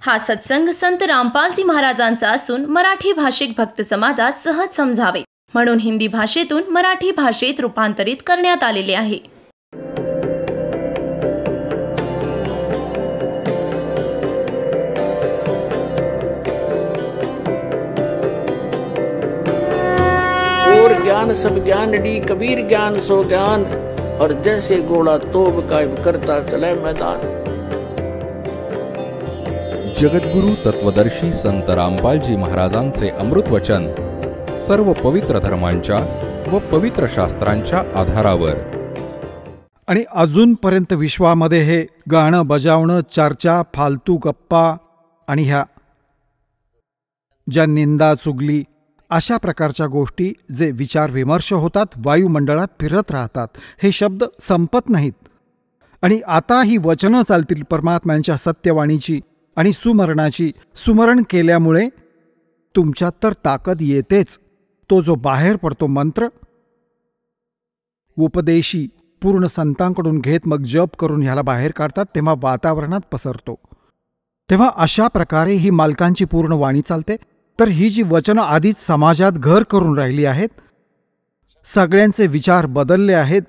हा सत्संग संत रामपालजी महाराजांचा असून मराठी भाषिक भक्त समाजास सहज समजावे म्हणून हिंदी भाषेतून मराठी भाषेत रूपांतरित करण्यात आलेले आहे. और ज्ञान सब ज्ञान डी कबीर ज्ञान सो ज्ञान और जैसे घोड़ा तोब कायम करता चले मैदान. जगद्गुरु तत्वदर्शी संत रामपालजी महाराजांचे अमृत वचन सर्व पवित्र धर्मांच्या व पवित्र शास्त्रांच्या आधारावर. आणि अजूनपर्यंत विश्वामध्ये हे गाणं बजावणं, चर्चा, फालतू गप्पा आणि ह्या ज्या निंदा चुगली अशा प्रकारच्या गोष्टी जे विचार विमर्श होतात, वायुमंडळात फिरत राहतात, हे शब्द संपत नाहीत. आणि आता ही वचनं चालतील परमात्म्यांच्या सत्यवाणीची आणि सुमरणाची. सुमरण केल्यामुळे तुमच्यात तर ताकद येतेच. तो जो बाहेर पडतो मंत्र उपदेशी पूर्ण संतांकडून घेत मग जप करून ह्याला बाहेर काढतात, तेव्हा वातावरणात पसरतो. तेव्हा अशा प्रकारे ही मालकांची पूर्ण वाणी चालते. तर ही जी वचनं आधीच समाजात घर करून राहिली आहेत, सगळ्यांचे विचार बदलले आहेत,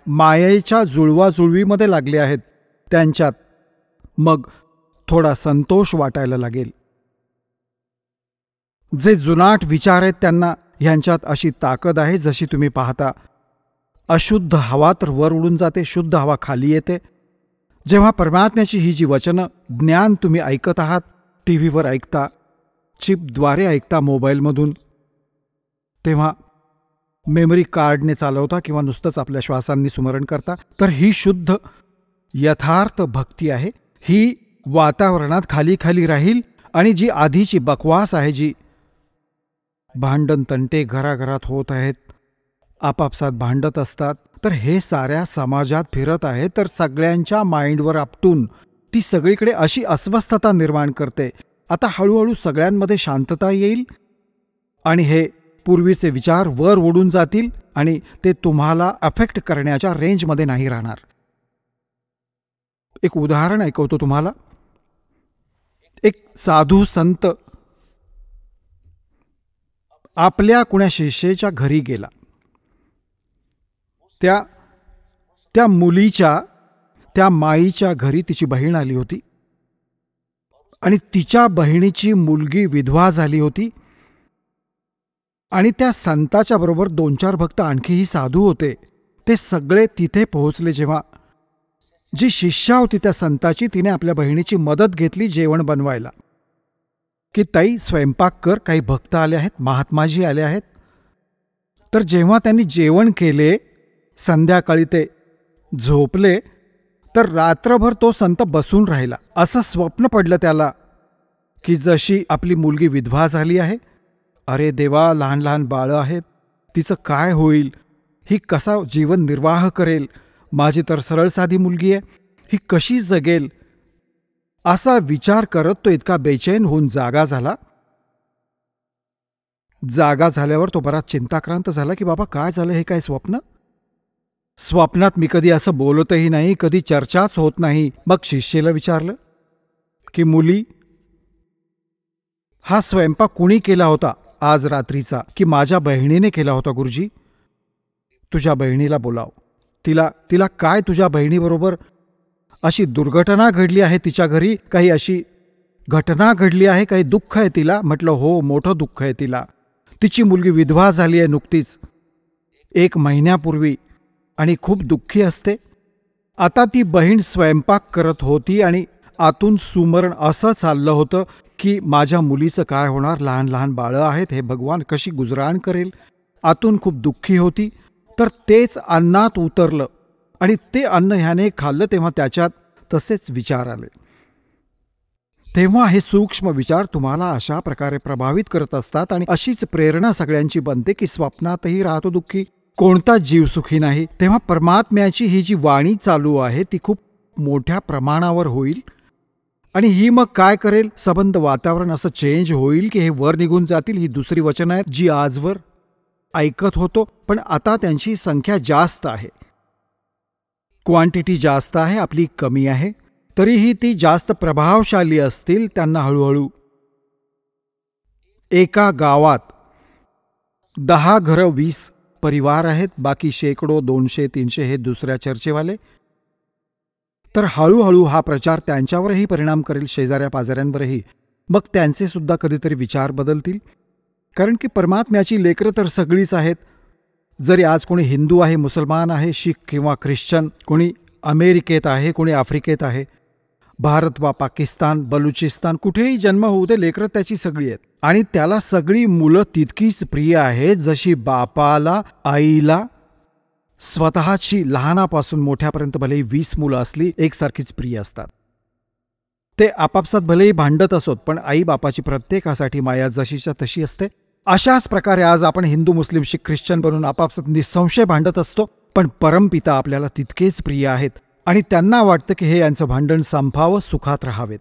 मायेच्या जुळवाजुळवीमध्ये लागले आहेत, त्यांच्यात मग थोडा संतोष वाटायला लागेल. जे जुनाट विचार आहेत त्यांना ह्यांच्यात अशी ताकद आहे. जशी तुम्ही पाहता अशुद्ध हवा तर वर उडून जाते, शुद्ध हवा खाली येते. जेव्हा परमात्म्याची ही जी वचनं ज्ञान तुम्ही ऐकत आहात, टी व्हीवर ऐकता, चिपद्वारे ऐकता, मोबाईलमधून, तेव्हा मेमरी कार्डने चालवता किंवा नुसतंच आपल्या श्वासांनी स्मरण करता, तर ही शुद्ध यथार्थ भक्ती आहे. ही वातावरणात खाली खाली राहील. आणि जी आधीची बकवास आहे, जी भांडण तंटे घराघरात होत आहेत, आपापसात भांडत असतात, तर हे साऱ्या समाजात फिरत आहे. तर सगळ्यांच्या माइंडवर आपटून ती सगळीकडे अशी अस्वस्थता निर्माण करते. आता हळूहळू सगळ्यांमध्ये शांतता येईल आणि हे पूर्वीचे विचार वर उडून जातील आणि ते तुम्हाला अफेक्ट करण्याच्या रेंजमध्ये नाही राहणार. एक उदाहरण ऐकवतो तुम्हाला. एक साधू संत आपल्या कुण्या शिष्येच्या घरी गेला. त्या मुलीच्या, त्या माईच्या घरी तिची बहीण आली होती आणि तिच्या बहिणीची मुलगी विधवा झाली होती. आणि त्या संताच्या बरोबर 2-4 भक्त आणखीही साधू होते. ते सगळे तिथे पोहोचले. जेव्हा जी शिष्या होती त्या संताची, तिने आपल्या बहिणीची मदत घेतली जेवण बनवायला, की ताई स्वयंपाक कर, काही भक्त आले आहेत, महात्माजी आले आहेत. तर जेव्हा त्यांनी जेवण केले, संध्याकाळी ते झोपले, तर रात्रभर तो संत बसून राहिला. असं स्वप्न पडलं त्याला की जशी आपली मुलगी विधवा झाली आहे, अरे देवा, लहान लहान बाळं आहेत, तिचं काय होईल, ही कसा जीवन निर्वाह करेल, माझी तर सरळ साधी मुलगी आहे, ही कशी जगेल, असा विचार करत तो इतका बेचैन होऊन जागा झाला. जागा झाल्यावर तो बराच चिंताक्रांत झाला की बाबा काय झालं, हे काय स्वप्न? स्वप्नात मी कधी असं बोलतही नाही, कधी चर्चाच होत नाही. मग शिष्येला विचारलं की मुली, हा स्वयंपाक कुणी केला होता आज रात्रीचा? की माझ्या बहिणीने केला होता गुरुजी. तुझ्या बहिणीला बोलाव. तिला काय तुझ्या बहिणीबरोबर अशी दुर्घटना घडली आहे, तिच्या घरी काही अशी घटना घडली आहे, काही दुःख आहे तिला? म्हटलं हो, मोठं दुःख आहे तिला. तिची मुलगी विधवा झाली आहे नुकतीच 1 महिन्यापूर्वी आणि खूप दुःखी असते. आता ती बहीण स्वयंपाक करत होती आणि आतून सुमरण असं चाललं होतं की माझ्या मुलीचं काय होणार, लहान लहान बाळं आहेत, हे भगवान कशी गुजराण करेल. आतून खूप दुःखी होती. तर तेच अन्नात उतरलं आणि ते अन्न ह्याने खाल्लं, तेव्हा त्याच्यात तसेच विचार आले. तेव्हा हे सूक्ष्म विचार तुम्हाला अशा प्रकारे प्रभावित करत असतात आणि अशीच प्रेरणा सगळ्यांची बनते की स्वप्नातही राहतो दुःखी, कोणता जीव सुखी नाही. तेव्हा परमात्म्याची ही जी वाणी चालू आहे ती खूप मोठ्या प्रमाणावर होईल आणि ही मग काय करेल, संबंध वातावरण असं चेंज होईल की हे वर निघून जातील. ही दुसरी वचनं आहेत जी आजवर ऐकत होतो, पण आता त्यांची संख्या जास्त आहे, क्वांटिटी जास्त आहे, आपली कमी आहे. तरीही ती जास्त प्रभावशाली असतील. त्यांना हळूहळू एका गावात 10 घरं 20 परिवार आहेत, बाकी शेकडो 200-300 हे दुसऱ्या चर्चेवाले. तर हळूहळू हा प्रचार त्यांच्यावरही परिणाम करेल, शेजाऱ्या पाजाऱ्यांवरही. मग त्यांचे सुद्धा कधीतरी विचार बदलतील. कारण की परमात्म्याची लेकरं तर सगळीच आहेत. जरी आज कोणी हिंदू आहे, मुसलमान आहे, शीख किंवा ख्रिश्चन, कोणी अमेरिकेत आहे, कोणी आफ्रिकेत आहे, भारत वा पाकिस्तान, बलुचिस्तान, कुठेही जन्म होऊ दे, लेकरं त्याची सगळी आहेत. आणि त्याला सगळी मुलं तितकीच प्रिय आहेत जशी बापाला, आईला स्वतःची लहानापासून मोठ्यापर्यंत भलेही 20 मुलं असली एकसारखीच प्रिय असतात. ते आपापसात भलेही भांडत असोत, पण आई बापाची प्रत्येकासाठी माया जशीच्या तशी असते. अशाच प्रकारे आज आपण हिंदू, मुस्लिम, शीख, ख्रिश्चन बनून आपापसात निसंशय भांडत असतो, पण परमपिता आपल्याला तितकेच प्रिय आहेत आणि त्यांना वाटतं की हे यांचं भांडण संपावं, सुखात राहावेत.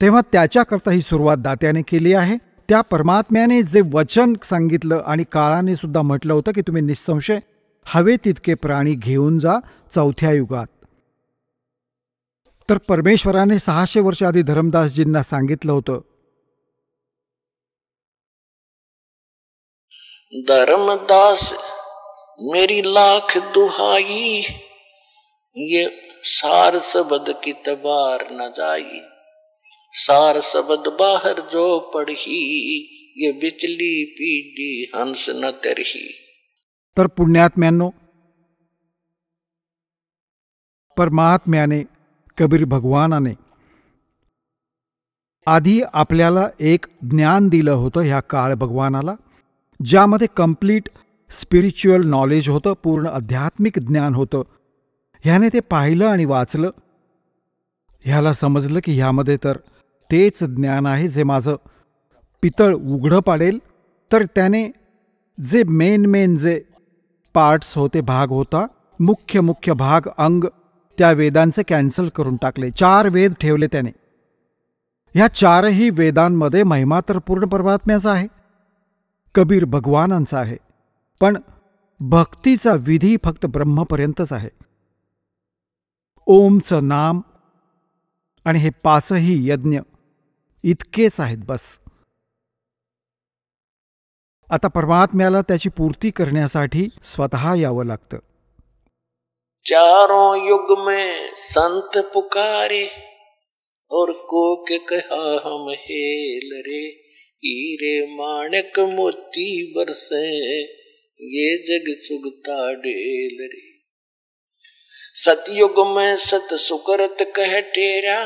तेव्हा त्याच्याकरता ही सुरुवात दात्याने केली आहे. त्या परमात्म्याने जे वचन सांगितलं आणि काळाने सुद्धा म्हटलं होतं की तुम्ही निसंशय हवे तितके प्राणी घेऊन जा 4थ्या युगात. तर परमेश्वराने 600 वर्ष आधी धर्मदासजींना सांगितलं होतं, धर्मदास मेरी लाख दुहाई, ये सार सबद की तबार न जाई, सार सबद बाहर जो पढ़ी, ये बिचली पीडी हंस न तरही. तर पुण्यात्म्यांनो, परमात्म्याने, कबीर भगवानाने आधी आपल्याला एक ज्ञान दिलं होतं ह्या काळ भगवानाला, ज्यामध्ये कंप्लीट स्पिरिच्युअल नॉलेज होतं, पूर्ण आध्यात्मिक ज्ञान होतं. ह्याने ते पाहिलं आणि वाचलं. ह्याला समजलं की ह्यामध्ये तर तेच ज्ञान आहे जे माझं पितळ उघडं पाडेल. तर त्याने जे मेन जे पार्ट्स होते, भाग होता, मुख्य भाग, अंग, त्या वेदांचे कॅन्सल करून टाकले. 4 वेद ठेवले त्याने. ह्या 4ही वेदांमध्ये महिमा तर पूर्ण परमात्म्याचा आहे, कबीर भगवानांचा आहे, पण भक्तीचा विधी फक्त ब्रह्मपर्यंतच आहे. ओमचं नाम आणि हे 5ही यज्ञ इतकेच आहेत बस. आता परमात्म्याला त्याची पूर्ती करण्यासाठी स्वतः यावं लागतं. चारों युग में संत पुकारे, और को के कहा हम हेल रे, हीरे माणक मोती बरसे, ये जग चुगता डेल रे. सतयुग में सत सुकरत कह टेरा,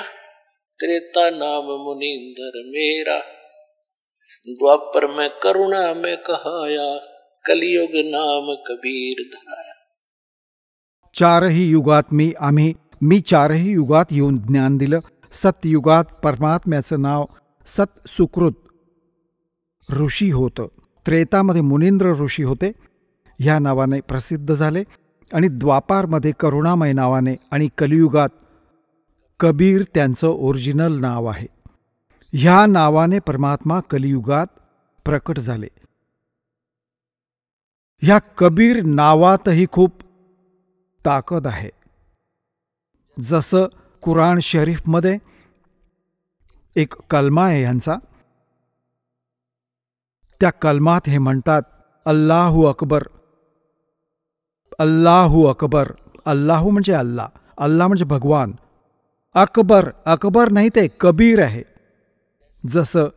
त्रेता नाम मुनींदर मेरा, द्वापर में करुणा में कहाया, कलियुग नाम कबीर धराया. 4ही युगात मी 4ही युगात येऊन ज्ञान दिलं. सतयुगात परमात्म्याचं नाव सत सुकृत ऋषी होतं. त्रेतामध्ये मुनींद्र ऋषी होते, ह्या नावाने प्रसिद्ध झाले. आणि द्वापारमध्ये करुणामय नावाने, आणि कलियुगात कबीर त्यांचं ओरिजिनल नाव आहे. ह्या नावाने परमात्मा कलियुगात प्रकट झाले. ह्या कबीर नावातही खूप ताकद आहे. जसं कुराण शरीफमध्ये एक कलमा आहे ह्यांचा, त्या कलमात हे म्हणतात, अल्लाहू अकबर, अल्लाहू अकबर. अल्लाहू म्हणजे अल्लाह, अल्लाह म्हणजे भगवान. अकबर, अकबर नाही, ते कबीर आहे. जसं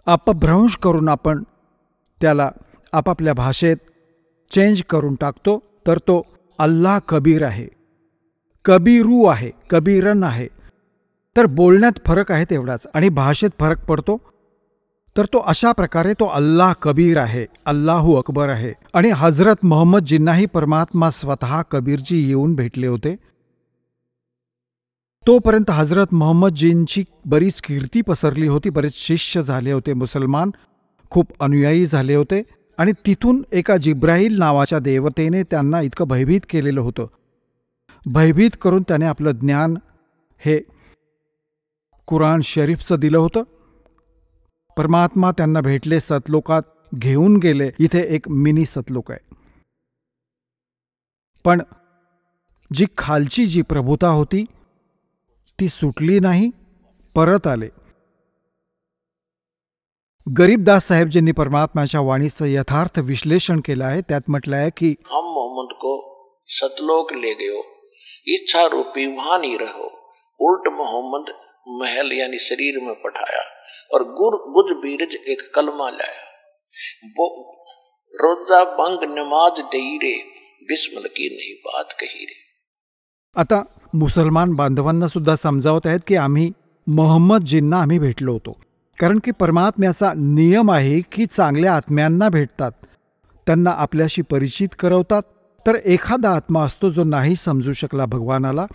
अपभ्रंश करून आपण त्याला आपापल्या भाषेत चेंज करून टाकतो, तर तो अल्लाह कबीर आहे, कबीरू आहे, कबीरन आहे. तर बोलण्यात फरक आहे तेवढाच, आणि भाषेत फरक पडतो. तर तो अशा प्रकारे तो अल्लाह कबीर आहे, अल्लाहू अकबर आहे. आणि हजरत मोहम्मदजींनाही परमात्मा स्वतः कबीरजी येऊन भेटले होते. तोपर्यंत हजरत मोहम्मदजींची बरीच कीर्ती पसरली होती, बरेच शिष्य झाले होते, मुसलमान खूप अनुयायी झाले होते. आणि तिथून एका जिब्राईल नावाच्या देवतेने त्यांना इतकं भयभीत केलेलं होतं. भयभीत करून त्याने आपलं ज्ञान हे कुराण शरीफचं दिलं होतं. परमात्मा त्यांना भेटले, सतलोकात घेऊन गेले. इथे एक मिनी सतलोक आहे. पण जी खालची जी प्रभुता होती ती सुटली नाही, परत आले. गरीबदास साहेबजींनी परमात्म्याच्या वाणीचं यथार्थ विश्लेषण केलं आहे. त्यात म्हटलं आहे की हम मोहम्मद को सतलोक ले गयो, इच्छा रूपी वहां नहीं रहो, उल्ट मोहम्मद महल यानी शरीर में पठाया और गुज बीरज एक कलमा लाया, रोजा बंग नमाज दई रे, बिस्मिल की नहीं बात कही रे. आता मुसलमान बांधवांना सुद्धा समजावत आहेत की आम्ही मोहम्मदजींना आम्ही भेटलो होतो. कारण की परमात्म्याचा नियम आहे की चांगल्या आत्म्यांना भेटतात, त्यांना आपल्याशी परिचित करवतात. तर एखादा आत्मा असतो जो नाही समजू शकला, भगवानाला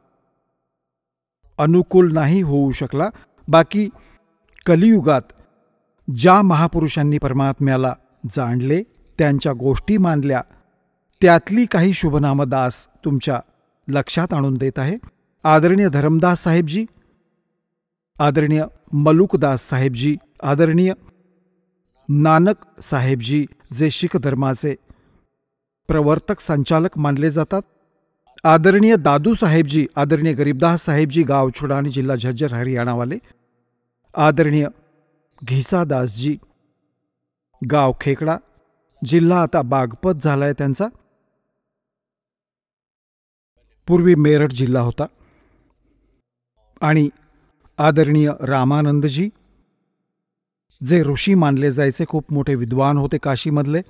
अनुकूल नाही होऊ शकला. बाकी कलियुगात ज्या महापुरुषांनी परमात्म्याला जाणले, त्यांच्या गोष्टी मानल्या, त्यातली काही शुभनामदास तुमच्या लक्षात आणून देत आहे. आदरणीय धरमदास साहेबजी, आदरणीय मलुकदास साहेबजी, आदरणीय नानक साहेबजी, जे शीख धर्माचे प्रवर्तक संचालक मानले जातात, आदरणीय दादू साहेबजी, आदरणीय गरीबदास साहेबजी, गाव छुडानी, जिल्हा झज्जर, हरियाणा वाले, आदरणीय घिसादासजी, गाव खेकडा, जिल्हा आता बागपत झालाय त्यांचा, पूर्वी मेरठ जिल्हा होता, आणि आदरणीय रामानंदजी, जे ऋषी मानले जायचे, खूप मोठे विद्वान होते काशीमधले.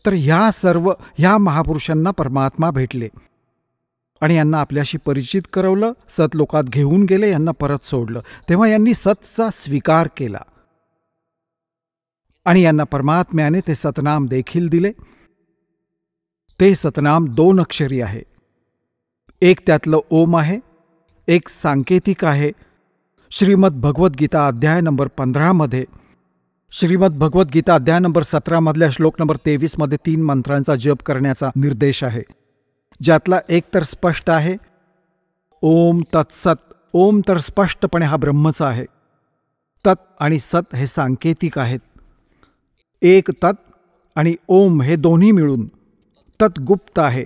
तर ह्या महापुरुषांना परमात्मा भेटले आणि यांना आपल्याशी परिचित करवलं, सतलोकात घेऊन गेले, यांना परत सोडलं. तेव्हा यांनी सतचा स्वीकार केला आणि यांना परमात्म्याने ते सतनाम देखील दिले. ते सतनाम 2 अक्षरी आहे. एक त्यातलं ओम आहे, एक सांकेतिक आहे. श्रीमद भगवद्गीता अध्याय नंबर 15 मध्ये, श्रीमद भगवद्गीता अध्याय नंबर 17 मधल्या श्लोक नंबर 23 मध्ये 3 मंत्रांचा जप करण्याचा निर्देश आहे, ज्यातला एक तर स्पष्ट आहे, ओम तत्सत. ओम तर स्पष्टपणे हा ब्रह्मचा आहे. तत् आणि सत हे सांकेतिक आहेत. एक तत् आणि ओम हे दोन्ही मिळून तत् गुप्त आहे.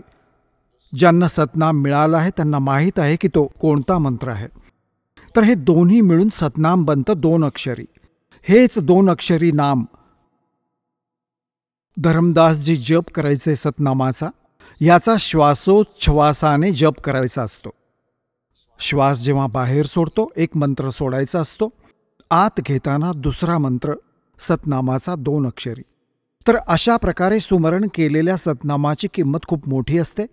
ज्यांना सतनाम मिळाला आहे त्यांना माहीत आहे की तो कोणता मंत्र आहे. तर हे दोन्ही मिळून सतनाम बनतं 2 अक्षरी. हेच 2 अक्षरी नाम धरमदासजी जप करायचे सतनामाचा. याचा श्वासोच्छ्वासाने जप करायचा असतो. श्वास जेव्हा बाहेर सोडतो एक मंत्र सोडायचा असतो, आत घेताना दुसरा मंत्र सतनामाचा 2 अक्षरी. तर अशा प्रकारे सुमरण केलेल्या सतनामाची किंमत खूप मोठी असते.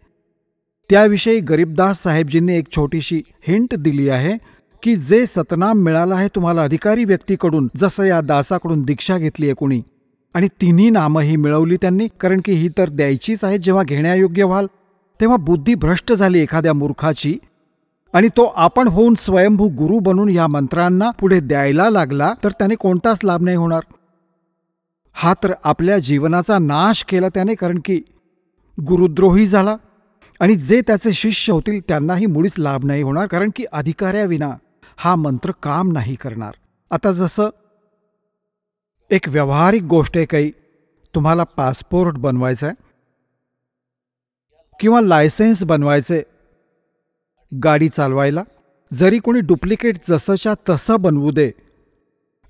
त्याविषयी गरीबदास साहेबजींनी एक छोटीशी हिंट दिली आहे की जे सतनाम मिळालं आहे तुम्हाला अधिकारी व्यक्तीकडून, जसं या दासाकडून दीक्षा घेतली आहे कुणी, आणि तिन्ही नामं ही मिळवली त्यांनी, कारण की ही तर द्यायचीच आहेत. जेव्हा घेण्यायोग्य व्हाल तेव्हा बुद्धी भ्रष्ट झाली एखाद्या मूर्खाची आणि तो आपण होऊन स्वयंभू गुरु बनून या मंत्रांना पुढे द्यायला लागला तर त्याने कोणताच लाभ नाही होणार. हा तर आपल्या जीवनाचा नाश केला त्याने, कारण की गुरुद्रोही झाला. आणि जे त्याचे शिष्य होतील त्यांनाही मुळीच लाभ नाही होणार, कारण की अधिकाऱ्याविना हा मंत्र काम नाही करणार. आता जसं एक व्यावहारिक गोष्ट आहे, काही तुम्हाला पासपोर्ट बनवायचा आहे किंवा लायसेन्स बनवायचे गाडी चालवायला, जरी कोणी डुप्लिकेट जसंच्या तसं बनवू दे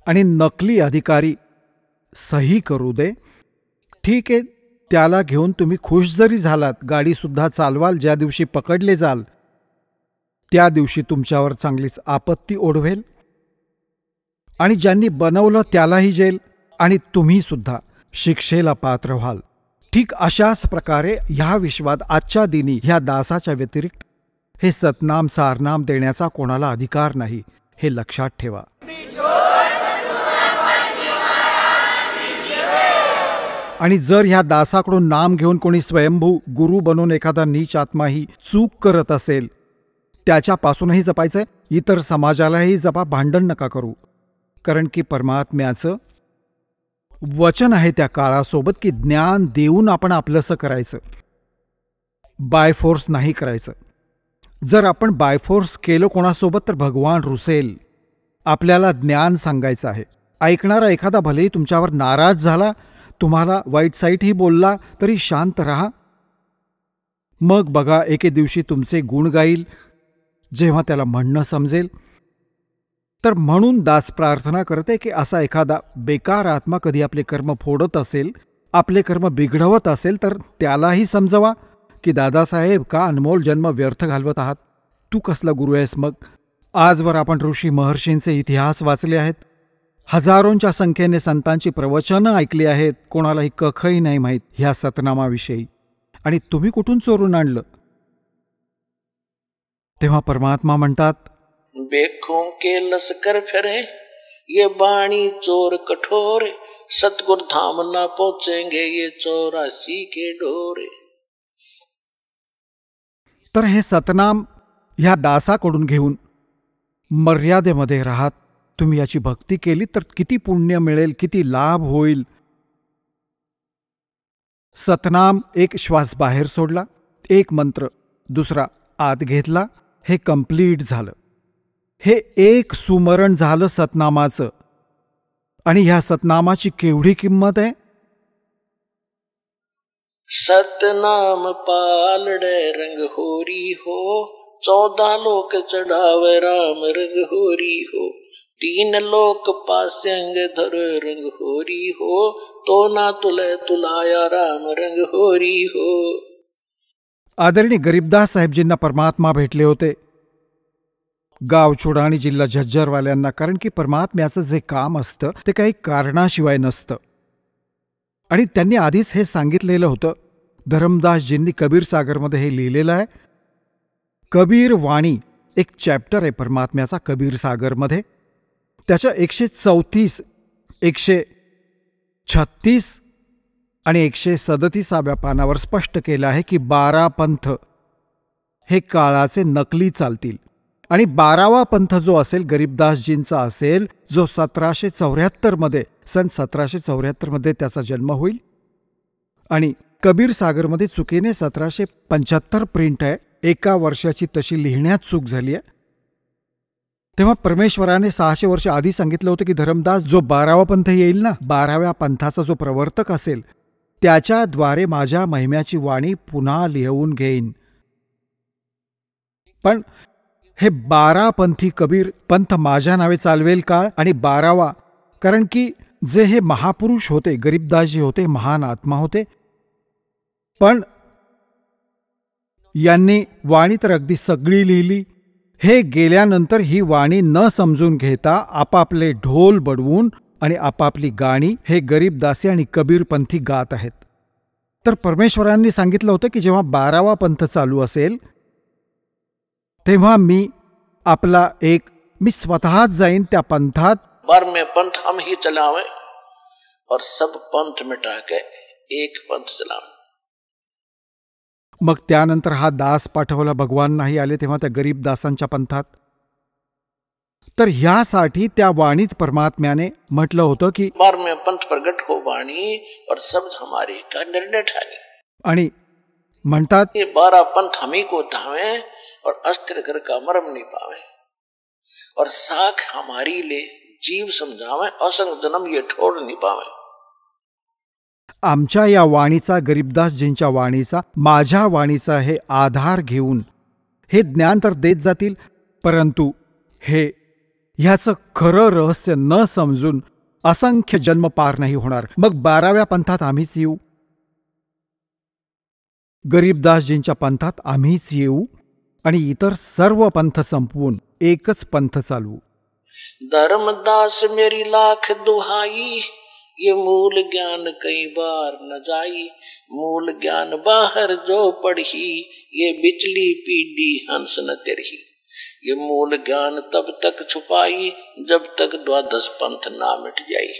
आणि नकली अधिकारी सही करू दे, ठीक आहे, त्याला घेऊन तुम्ही खुश जरी झालात, गाडीसुद्धा चालवाल, ज्या दिवशी पकडले जाल त्या दिवशी तुमच्यावर चांगलीच आपत्ती ओढवेल आणि ज्यांनी बनवलं त्यालाही जेल आणि तुम्ही सुद्धा शिक्षेला पात्र व्हाल. ठीक अशाच प्रकारे ह्या विश्वात आजच्या दिनी ह्या दासाच्या व्यतिरिक्त हे सतनाम सारनाम देण्याचा कोणाला अधिकार नाही, हे लक्षात ठेवा. आणि जर ह्या दासाकडून नाम घेऊन कोणी स्वयंभू गुरु बनून एखादा नीच आत्माही चूक करत असेल, त्याच्यापासूनही जपायचंय. इतर समाजालाही जपा, भांडण नका करू, कारण की परमात्म्याचं वचन आहे त्या काळासोबत की ज्ञान देऊन आपण आपलंसं करायचं, बायफोर्स नाही करायचं. जर आपण बायफोर्स केलं कोणासोबत तर भगवान रुसेल. आपल्याला ज्ञान सांगायचं आहे. ऐकणारा एखादा भलेही तुमच्यावर नाराज झाला, तुम्हाला वाईट साईटही बोलला, तरी शांत रहा. मग बघा, एके दिवशी तुमचे गुण गाईल, जेव्हा त्याला म्हणणं समजेल. तर म्हणून दास प्रार्थना करते की असा एखादा बेकार आत्मा कधी आपले कर्म फोडत असेल, आपले कर्म बिघडवत असेल, तर त्यालाही समजवा की दादासाहेब, का अनमोल जन्म व्यर्थ घालवत आहात? तू कसला गुरु आहेस मग? आजवर आपण ऋषी महर्षींचे इतिहास वाचले आहेत, हजारोंच्या संख्येने संतांची प्रवचनं ऐकली आहेत, कोणालाही कखही नाही माहीत ह्या सतनामाविषयी, आणि तुम्ही कुठून चोरून आणलं? तेव्हा परमात्मा म्हणतात, बेखों के लश्कर फिरे ये बाणी चोर कठोरे, सतगुर धाम ना पहुंचेंगे ये 84 के डोरे. तर हे सतनाम ह्या दासाकडून घेऊन मर्यादेमध्ये राहात. तुम्ही याची भक्ती केली तर किती पुण्य मिळेल, किती लाभ होईल. सतनाम, एक श्वास बाहेर सोडला, एक मंत्र दुसरा आत घेतला, हे कंप्लीट झालं. हे एक सुमरण झालं सतनामाचं. आणि ह्या सतनामाची केवढी किंमत आहे? सतनाम पालड़े रंग होरी हो, 14 लोक चढ़ावे राम रंग होरी हो, 3 लोक पास्यंग धर रंग होरी हो, तो ना तुले तुलाया राम रंग होरी हो. आदरणीय गरीबदास साहेबजींना परमात्मा भेटले होते, गाव चुडाणी जिल्हा झज्जरवाल्यांना. कारण की परमात्म्याचं जे काम असतं ते काही कारणाशिवाय नसतं. आणि त्यांनी आधीच हे सांगितलेलं होतं. धरमदासजींनी कबीर सागरमध्ये हे लिहिलेलं आहे. कबीर वाणी एक चॅप्टर आहे परमात्म्याचा कबीर सागरमध्ये. त्याच्या 134, 136 आणि 137व्या पानावर स्पष्ट केलं आहे की 12 पंथ हे काळाचे नकली चालतील. आणि 12वा पंथ जो असेल गरीबदासजींचा असेल, जो 1774 सन 1774 त्याचा जन्म होईल. आणि कबीर सागरमध्ये चुकीने 1775 प्रिंट आहे. 1 वर्षाची तशी लिहिण्यात चूक झाली आहे. तेव्हा परमेश्वराने 600 वर्ष आधी सांगितलं होतं की धरमदास, जो 12वा पंथ येईल ना, 12व्या पंथाचा जो प्रवर्तक असेल, त्याच्याद्वारे माझ्या महिम्याची वाणी पुन्हा लिहून घेईन. पण हे 12 पंथी कबीर पंथ माझ्या नावे चालवेल का? आणि 12वा, कारण की जे हे महापुरुष होते, गरीबदासजी होते, महान आत्मा होते, पण यांनी वाणी तर अगदी सगळी लिहिली. हे गेल्यानंतर ही वाणी न समजून घेता आपापले ढोल बडवून आणि आपापली गाणी हे गरीबदासी आणि कबीरपंथी गात आहेत. तर परमेश्वरांनी सांगितलं होतं की जेव्हा 12वा पंथ चालू असेल तेव्हा मी स्वतःच जाईन त्या पंथात. 12वें पंथ हम ही चलावे और सब पंथ मिटा के एक पंथ चलावे. मग त्यानंतर हा दास पाठवला, भगवान नाही आले तेव्हा त्या गरीब दासांच्या पंथात. तर ह्यासाठी त्या वाणीत परमात्म्याने म्हटलं होतं की 12वें पंथ प्रगट हो वाणी और शब्द हमारे का निर्णय ठानी. आणि म्हणतात ये 12 पंथ हमी को धावे और अस्थिर घर का मरम नहीं पावे, और साख हमारी ले जीव समझावे, असंग जन्म ये ठोड़ नहीं पावे. आमच्या या वाणीचा, गरीबदासजींच्या वाणीचा, माझ्या वाणीचा हे आधार घेऊन हे ज्ञान तर देत जातील, परंतु हे ह्याचं खरं रहस्य न समजून असंख्य जन्म पार नाही होणार. मग 12व्या पंथात आम्हीच येऊ, गरीबदासजींच्या पंथात आम्हीच येऊ आणि इतर सर्व पंथ संपवून एकच पंथ चालवू. धर्मदास मेरी लाख दुहाई, ये मूल ज्ञान कई बार न जाई, मूल ज्ञान बाहर जो पढ़ी, ये बिचली पीढ़ी हंस न तिरही. ये मूल ज्ञान तब तक छुपाई जब तक 12 पंथ ना मिट जाई.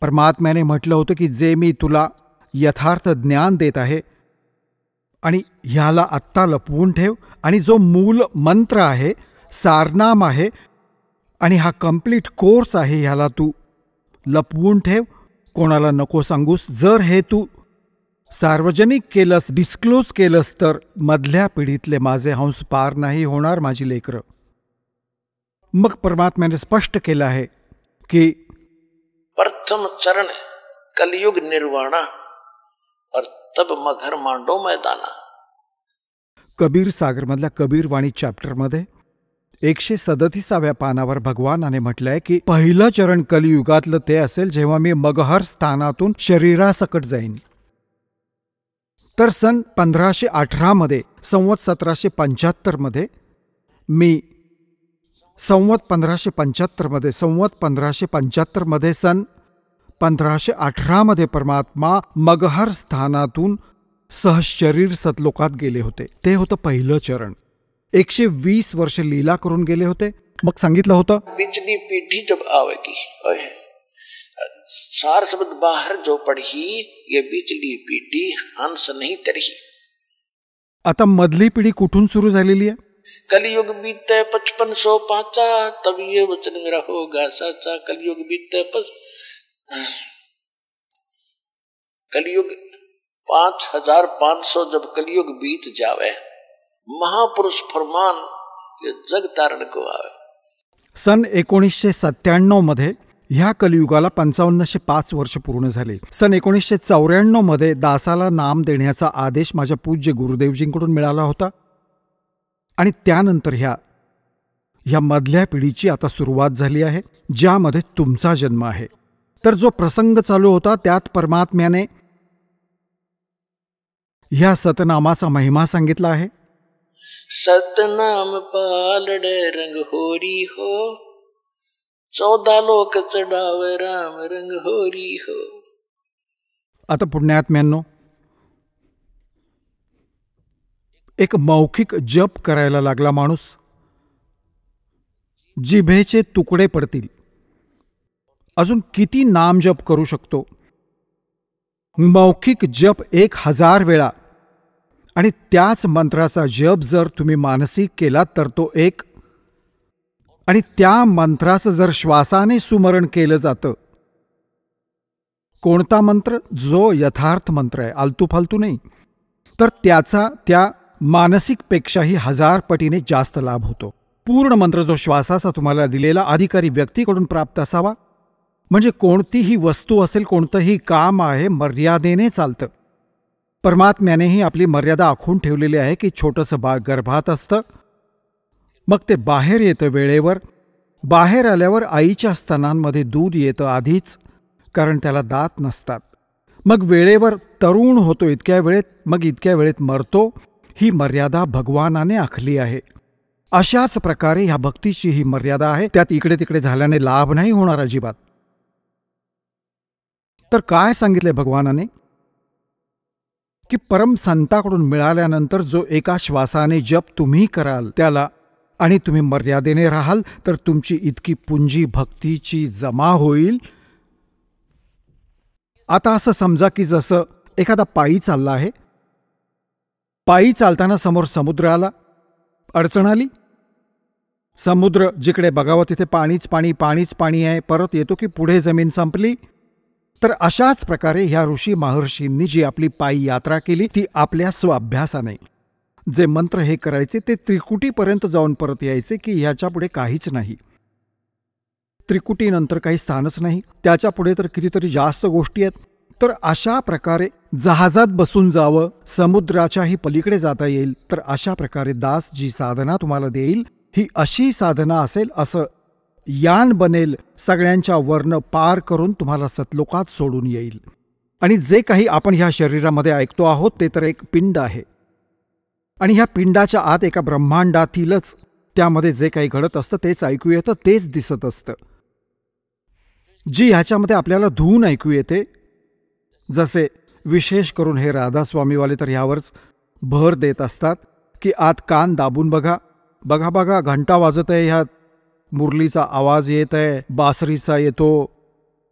परमात्म्याने म्हटलं होतं की जे मी तुला यथार्थ ज्ञान देत आहे आणि ह्याला आत्ता लपवून ठेव, आणि जो मूल मंत्र आहे, सारनाम आहे आणि हा कंप्लीट कोर्स आहे, ह्याला तू लपवून ठेव, कोणाला नको सांगूस. जर हे तू सार्वजनिक केलंस, डिस्क्लोज केलंस, तर मधल्या पिढीतले माझे हंस पार नाही होणार, माझी लेकरं. मग परमात्म्याने स्पष्ट केलं आहे की प्रथम चरण कलयुग निर्वाणा और तब मगर मांडो मैदाना. कबीर सागरमधल्या कबीरवाणी चॅप्टरमध्ये 137व्या पानावर भगवानाने म्हटलंय की पहिलं चरण कलियुगातलं ते असेल जेव्हा मी मगहर स्थानातून शरीरासकट जाईन. तर सन 1518 संवत 1775 मी संवत 1575 सन 1518 परमात्मा मगहर स्थानातून सहशरीर सतलोकात गेले होते. ते होतं पहिलं चरण. 120 वर्ष लीला करून गेले होते. मग सांगितलं होतं पिछली पीढ़ी जब आवेगी, सार शब्द बाहर जो पढ़ी ये पिछली पीढ़ी हंस नहीं तरही. आता मधली पिढी कुठून सुरू झालेली आहे? कलियुग बीते 5505 तब ये वचन मेरा होगा सच्चा. कलियुग बीते कलियुग 5500 जब कलियुग बीत जावे, महापुरुष फरमान ये जग तारण को आवे. सन 1997 ह्या कलियुगाला 5505 वर्ष पूर्ण झाले. सन 1994 दासाला नाम देण्याचा आदेश माझ्या पूज्य गुरुदेवजींकडून मिळाला होता. आणि त्यानंतर ह्या मधल्या पिढीची आता सुरुवात झाली आहे, ज्यामध्ये तुमचा जन्म आहे. तर जो प्रसंग चालू होता त्यात परमात्म्याने ह्या सतनामाचा महिमा सांगितला आहे. सतनाम पालड़े रंग होरी हो, 14 लोक चढावे राम रंग होरी हो. आता पुण्यात्म्यांनो, एक मौखिक जप करायला लागला माणूस, जिभेचे तुकडे पडतील. अजून किती नाम जप करू शकतो? मौखिक जप 1000 वेळा, आणि त्याच मंत्राचा जप जर तुम्ही मानसिक केला तर तो एक, आणि त्या मंत्राचं जर श्वासाने सुमरण केलं जातं. कोणता मंत्र? जो यथार्थ मंत्र आहे, आलतू फालतू नाही. तर त्याचा त्या मानसिकपेक्षाही 1000 पटीने जास्त लाभ होतो. पूर्ण मंत्र जो श्वासाचा तुम्हाला दिलेला अधिकारी व्यक्तीकडून प्राप्त असावा. म्हणजे कोणतीही वस्तू असेल, कोणतंही काम आहे, मर्यादेने चालतं. परमात्म्यानेही आपली मर्यादा आखून ठेवलेली आहे की छोटंसं बाळ गर्भात असतं, मग ते बाहेर येतं वेळेवर. बाहेर आल्यावर आईच्या स्तनांमध्ये दूध येतं आधीच, कारण त्याला दात नसतात. मग वेळेवर तरुण होतो इतक्या वेळेत, मग इतक्या वेळेत मरतो. ही मर्यादा भगवानाने आखली आहे. अशाच प्रकारे ह्या भक्तीची ही मर्यादा आहे. त्यात इकडे तिकडे झाल्याने लाभ नाही होणार अजिबात. तर काय सांगितले भगवानाने की परम संताकडून मिळाल्यानंतर जो एका श्वासाने जप तुम्ही कराल त्याला, आणि तुम्ही मर्यादेने राहाल, तर तुमची इतकी पुंजी भक्तीची जमा होईल. आता असं समजा की जसं एखादा पायी चालला आहे. पायी चालताना समोर समुद्र आला, अडचण आली. समुद्र जिकडे बघावं तिथे पाणीच पाणी आहे. परत येतो की पुढे जमीन संपली. तर अशाच प्रकारे ह्या ऋषी महर्षींनी जी आपली पायी यात्रा केली ती आपल्या स्वाभ्यासाने. जे मंत्र हे करायचे ते त्रिकुटीपर्यंत जाऊन परत यायचे की ह्याच्या पुढे काहीच नाही. त्रिकुटीनंतर काही स्थानच नाही. त्याच्या पुढे तर कितीतरी जास्त गोष्टी आहेत. तर अशा प्रकारे जहाजात बसून जावं, समुद्राच्याही पलीकडे जाता येईल. तर अशा प्रकारे दास जी साधना तुम्हाला देईल ही अशी साधना असेल, असं यान बनेल, सगळ्यांच्या वर्ण पार करून तुम्हाला सतलोकात सोडून येईल. आणि जे काही आपण ह्या शरीरामध्ये ऐकतो आहोत ते तर एक पिंड आहे. आणि ह्या पिंडाच्या आत एका ब्रह्मांडातीलच त्यामध्ये जे काही घडत असतं तेच ऐकू येतं, तेच दिसत असतं. जी ह्याच्यामध्ये आपल्याला धून ऐकू येते, जसे विशेष करून हे राधास्वामीवाले तर ह्यावरच भर देत असतात की आत कान दाबून बघा, बघा बघा घंटा वाजत आहे, ह्यात मुरलीचा आवाज येत आहे, बासरीचा येतो,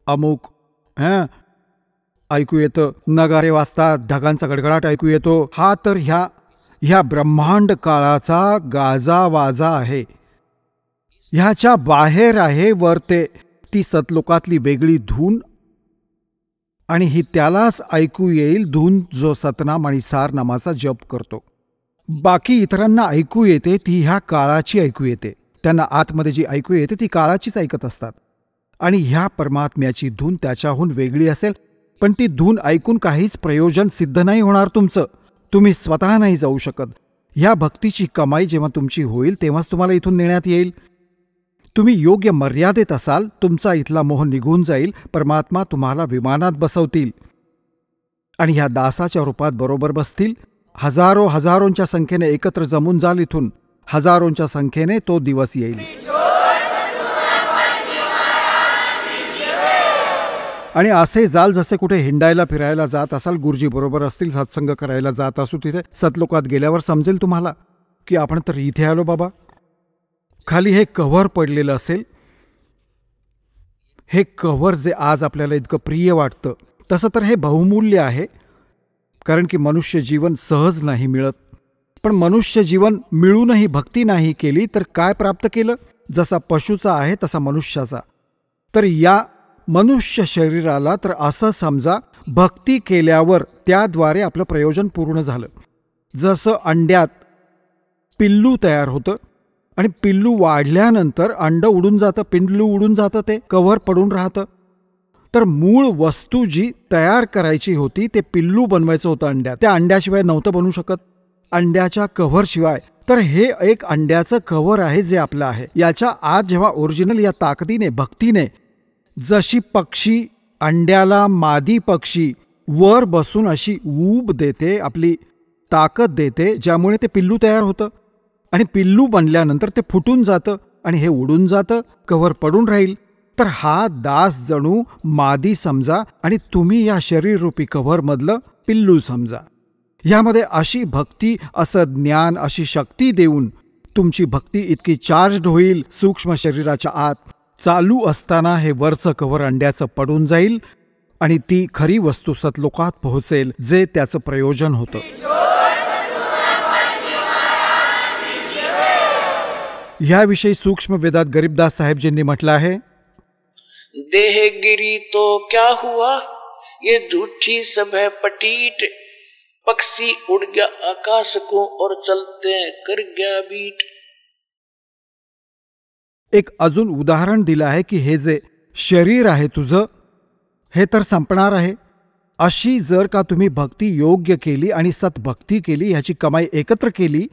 अमुक ऐकू येतं, नगारे वाजतात, ढगांचा गडगडाट ऐकू येतो. हा तर ह्या ब्रह्मांड काळाचा गाजावाजा आहे. ह्याच्या बाहेर आहे वर ती सतलोकातली वेगळी धून, आणि ही त्यालाच ऐकू येईल धून जो सतनाम आणि सारनामाचा जप करतो. बाकी इतरांना ऐकू येते ती ह्या काळाची ऐकू येते. त्यांना आतमध्ये जी ऐकू येते ती काळाचीच ऐकत असतात. आणि ह्या परमात्म्याची धून त्याच्याहून वेगळी असेल, पण ती धून ऐकून काहीच प्रयोजन सिद्ध नाही होणार तुमचं. तुम्ही स्वतः नाही जाऊ शकत. ह्या भक्तीची कमाई जेव्हा तुमची होईल तेव्हाच तुम्हाला इथून नेण्यात येईल. तुम्ही योग्य मर्यादेत असाल, तुमचा इथला मोह निघून जाईल, परमात्मा तुम्हाला विमानात बसवतील आणि ह्या दासाच्या रूपात बरोबर बसतील. हजारोंच्या संख्येने एकत्र जमून जाल इथून. हजारोंच्या संख्येने तो दिवस येईल. आणि असे जाल जसे कुठे हिंडायला फिरायला जात असाल, गुरुजी बरोबर असतील, सत्संग करायला जात असू तिथे. सतलोकात गेल्यावर समजेल तुम्हाला की आपण तर इथे आलो बाबा. खाली हे कव्हर पडलेलं असेल. हे कव्हर जे आज आपल्याला इतकं प्रिय वाटतं, तसं तर हे बहुमूल्य आहे, कारण की मनुष्य जीवन सहज नाही मिळत. पण मनुष्य जीवन मिळूनही भक्ती नाही केली तर काय प्राप्त केलं? जसा पशुचा आहे तसा मनुष्याचा. तर या मनुष्य शरीराला तर असं समजा, भक्ती केल्यावर त्याद्वारे आपलं प्रयोजन पूर्ण झालं. जसं अंड्यात पिल्लू तयार होतं आणि पिल्लू वाढल्यानंतर अंड उडून जातं, पिल्लू उडून जातं, ते कव्हर पडून राहतं. तर मूळ वस्तू जी तयार करायची होती ते पिल्लू बनवायचं होतं अंड्यात. त्या अंड्याशिवाय नव्हतं बनू शकत, अंड्याच्या कव्हरशिवाय. तर हे एक अंड्याचं कव्हर आहे जे आपलं आहे. याच्या आत जेव्हा ओरिजिनल या ताकदीने, भक्तीने, जशी पक्षी अंड्याला मादी पक्षी वर बसून अशी ऊब देते, आपली ताकद देते, ज्यामुळे ते पिल्लू तयार होतं. आणि पिल्लू बनल्यानंतर ते फुटून जातं आणि हे उडून जातं, कव्हर पडून राहील. तर हा दास जणू मादी समजा आणि तुम्ही या शरीररूपी कव्हरमधलं पिल्लू समजा. यामध्ये अशी भक्ती, असं ज्ञान, अशी शक्ती देऊन तुमची भक्ती इतकी चार्जड होईल, सूक्ष्म शरीराच्या आत चालू असताना हे वरचं कव्हर अंड्याचं पडून जाईल आणि ती खरी वस्तू सतलोकात पोहोचेल, जे त्याचं प्रयोजन होतं. ह्याविषयी सूक्ष्म वेदात गरीबदास साहेबजींनी म्हटलं आहे, देह गिरी तो क्या हुआ, ये झूठी सब है पटीट, पक्षी उड़ गया आकाश को और चलते कर गया बीट. एक अजून उदाहरण दिलं आहे की हे जे शरीर आहे तुझं, हे तर संपणार आहे. अशी जर का तुम्ही भक्ती योग्य केली आणि सतभक्ती केली, ह्याची कमाई एकत्र केली,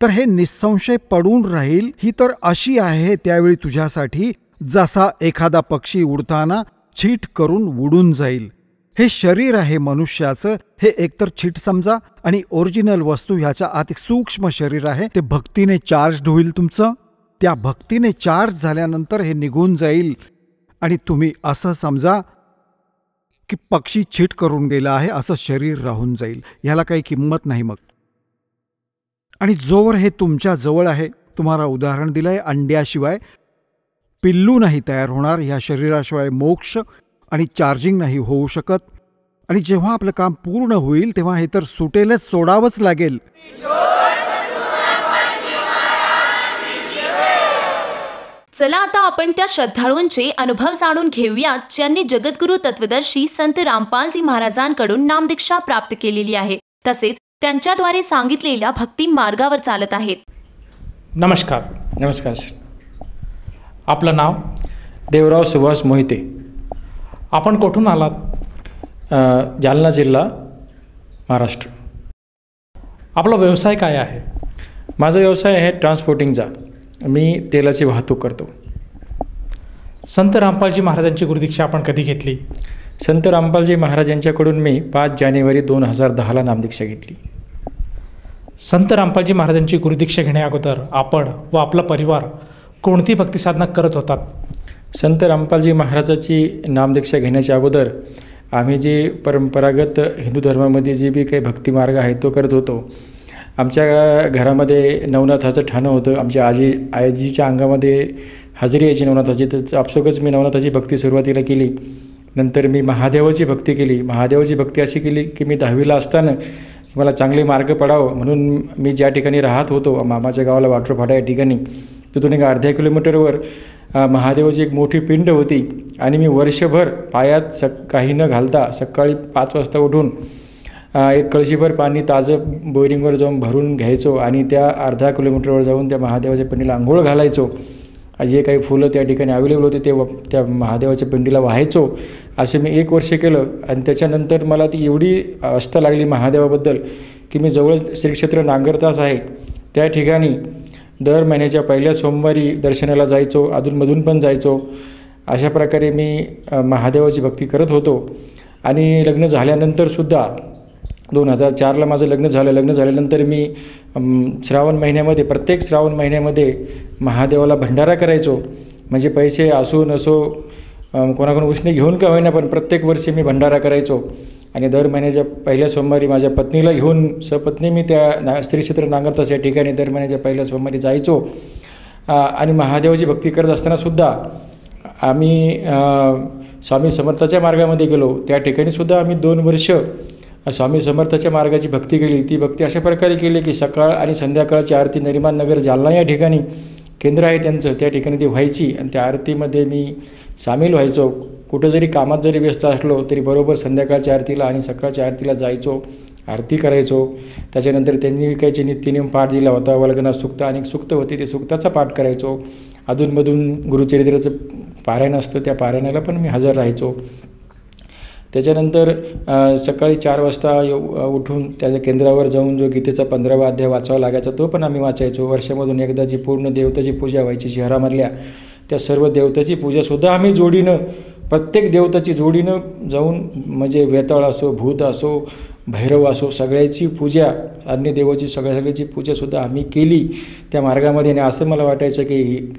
तर हे निसंशय पडून राहील. ही तर अशी आहे त्यावेळी तुझ्यासाठी जसा एखादा पक्षी उडताना छीट करून उडून जाईल. हे शरीर आहे मनुष्याचं, हे एकतर छीट समजा आणि ओरिजिनल वस्तू ह्याच्या आत एक सूक्ष्म शरीर आहे, ते भक्तीने चार्ज होईल तुमचं. त्या भक्तीने चार्ज झाल्यानंतर हे निघून जाईल आणि तुम्ही असं समजा की पक्षी छीट करून गेला आहे असं शरीर राहून जाईल. ह्याला काही किंमत नाही मग. आणि जोवर हे तुमच्या जवळ आहे, तुम्हाला उदाहरण दिलंय, अंड्याशिवाय पिल्लू नाही तयार होणार, ह्या शरीराशिवाय मोक्ष आणि चार्जिंग नाही होऊ शकत. आणि जेव्हा आपलं काम पूर्ण होईल तेव्हा हे तर सुटेलच, सोडावंच लागेल. चला आता आपण त्या श्रद्धाळूंचे अनुभव जाणून घेऊयात, ज्यांनी जगद्गुरु तत्वदर्शी संत रामपालजी महाराजांकडून नामदीक्षा प्राप्त केलेली आहे, तसेच त्यांच्याद्वारे सांगितलेल्या भक्ती मार्गावर चालत आहेत. नमस्कार. नमस्कार सर. आपलं नाव? देवराव सुभाष मोहिते. आपण कुठून आलात? जालना जिल्हा, महाराष्ट्र. आपला व्यवसाय काय आहे? माझा व्यवसाय आहे ट्रान्सपोर्टिंगचा. मी तेलाची वाहतूक करतो. संत रामपालजी महाराजांची गुरुदीक्षा आपण कधी घेतली? संत रामपालजी महाराज यांच्याकडून मी 5 जानेवारी 2010ला नामदीक्षा घेतली. संत रामपालजी महाराजांची गुरुदीक्षा घेण्या अगोदर आपण व आपला परिवार कोणती भक्ती साधना करत होतात? संत रामपालजी महाराजाची नामदीक्षा घेण्याच्या अगोदर आम्ही जे परंपरागत हिंदू धर्मामध्ये जे बी काही भक्ती मार्ग आहे तो करत होतो. आमच्या घरामध्ये नवनाथाचं ठाणं होतं. आमच्या आजीच्या अंगामध्ये हजेरी यायची नवनाथाची, तर आपसुकच मी नवनाथाची भक्ती सुरुवातीला केली. नंतर मी महादेवाची भक्ती केली. महादेवाची भक्ती अशी केली की मी 10वीला असताना मला चांगले मार्ग पडावं म्हणून मी ज्या ठिकाणी राहत होतो, मामाच्या गावाला वाटरफाटा या ठिकाणी, तिथून एक अर्ध्या किलोमीटरवर महादेवाची एक मोठी पिंड होती. आणि मी वर्षभर पायात काही न घालता सकाळी 5 वाजता उठून एक कळशीभर पाणी ताजं बोरिंगवर जाऊन भरून घ्यायचो आणि त्या अर्धा किलोमीटरवर जाऊन त्या महादेवाच्या पिंडीला आंघोळ घालायचो. जे काही फुलं त्या ठिकाणी अवेलेबल होते ते त्या महादेवाच्या पिंडीला वाहायचो. असे मी 1 वर्ष केलं. आणि त्याच्यानंतर मला ती एवढी आस्था लागली महादेवाबद्दल की मी जवळ श्री क्षेत्र नांगरतास आहे त्या ठिकाणी दर महिन्याच्या पहिल्या सोमवारी दर्शनाला जायचो, अधूनमधून पण जायचो. अशा प्रकारे मी महादेवाची भक्ती करत होतो. आणि लग्न झाल्यानंतरसुद्धा 2004ला माझं लग्न झालं. लग्न झाल्यानंतर मी श्रावण महिन्यामध्ये, प्रत्येक श्रावण महिन्यामध्ये महादेवाला भंडारा करायचो. म्हणजे पैसे असो नसो, कोणाकडून उसने घेऊन का होईना, पण प्रत्येक वर्षी मी भंडारा करायचो. आणि दर महिन्याच्या पहिल्या सोमवारी माझ्या पत्नीला घेऊन सपत्नी मी त्या श्री क्षेत्र नांगरतास या ठिकाणी दर महिन्याच्या पहिल्या सोमवारी जायचो. आणि महादेवाची भक्ती करत असतानासुद्धा आम्ही स्वामी समर्थाच्या मार्गामध्ये गेलो. त्या ठिकाणीसुद्धा आम्ही 2 वर्ष स्वामी समर्थाच्या मार्गाची भक्ती केली. ती भक्ती अशा प्रकारे केली की सकाळ आणि संध्याकाळची आरती नरिमान नगर जालना या ठिकाणी केंद्र आहे त्यांचं, त्या ठिकाणी ती व्हायची. आणि त्या आरतीमध्ये मी सामील व्हायचो. कुठं जरी कामात जरी व्यस्त असलो तरी बरोबर संध्याकाळच्या आरतीला आणि सकाळच्या आरतीला जायचो, आरती करायचो. त्याच्यानंतर त्यांनी काही नित्यनियम पाठ दिला होता. वल्गना सुक्त अनेक सुक्त होते, ते सुक्ताचा पाठ करायचो. अधूनमधून गुरुचरित्राचं पारायण असतं, त्या पारायणाला पण मी हजर राहायचो. त्याच्यानंतर सकाळी 4 वाजता उठून त्या केंद्रावर जाऊन जो गीतेचा 15वा अध्याय वाचावा लागायचा तो पण आम्ही वाचायचो. वर्षामधून एकदा जी पूर्ण देवताची पूजा व्हायची शहरामधल्या, त्या सर्व देवताची पूजासुद्धा आम्ही जोडीनं, प्रत्येक देवताची जोडीनं जाऊन, म्हणजे वेताळ असो, भूत असो, भैरव असो, सगळ्याची पूजा, अन्य देवाची सगळ्याची पूजासुद्धा आम्ही केली त्या मार्गामध्ये. आणि असं मला वाटायचं की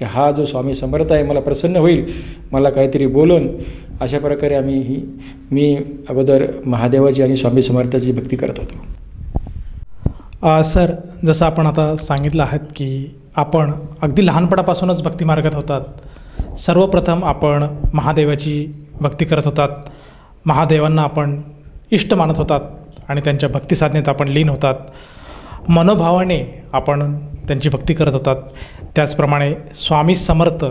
हा जो स्वामी समर्थ आहे मला प्रसन्न होईल, मला काहीतरी बोलून. अशा प्रकारे मी अगोदर महादेवाची आणि स्वामी समर्थाची भक्ती करत होतो. सर, जसं आपण आता सांगितलं आहे की आपण अगदी लहानपणापासूनच भक्ती मार्गात होतात. सर्वप्रथम आपण महादेवाची भक्ती करत होतात, महादेवांना आपण इष्ट मानत होतात आणि त्यांच्या भक्ती साधनेत आपण लीन होतात. मनोभावाने आपण त्यांची भक्ती करत होतात. त्याचप्रमाणे स्वामी समर्थ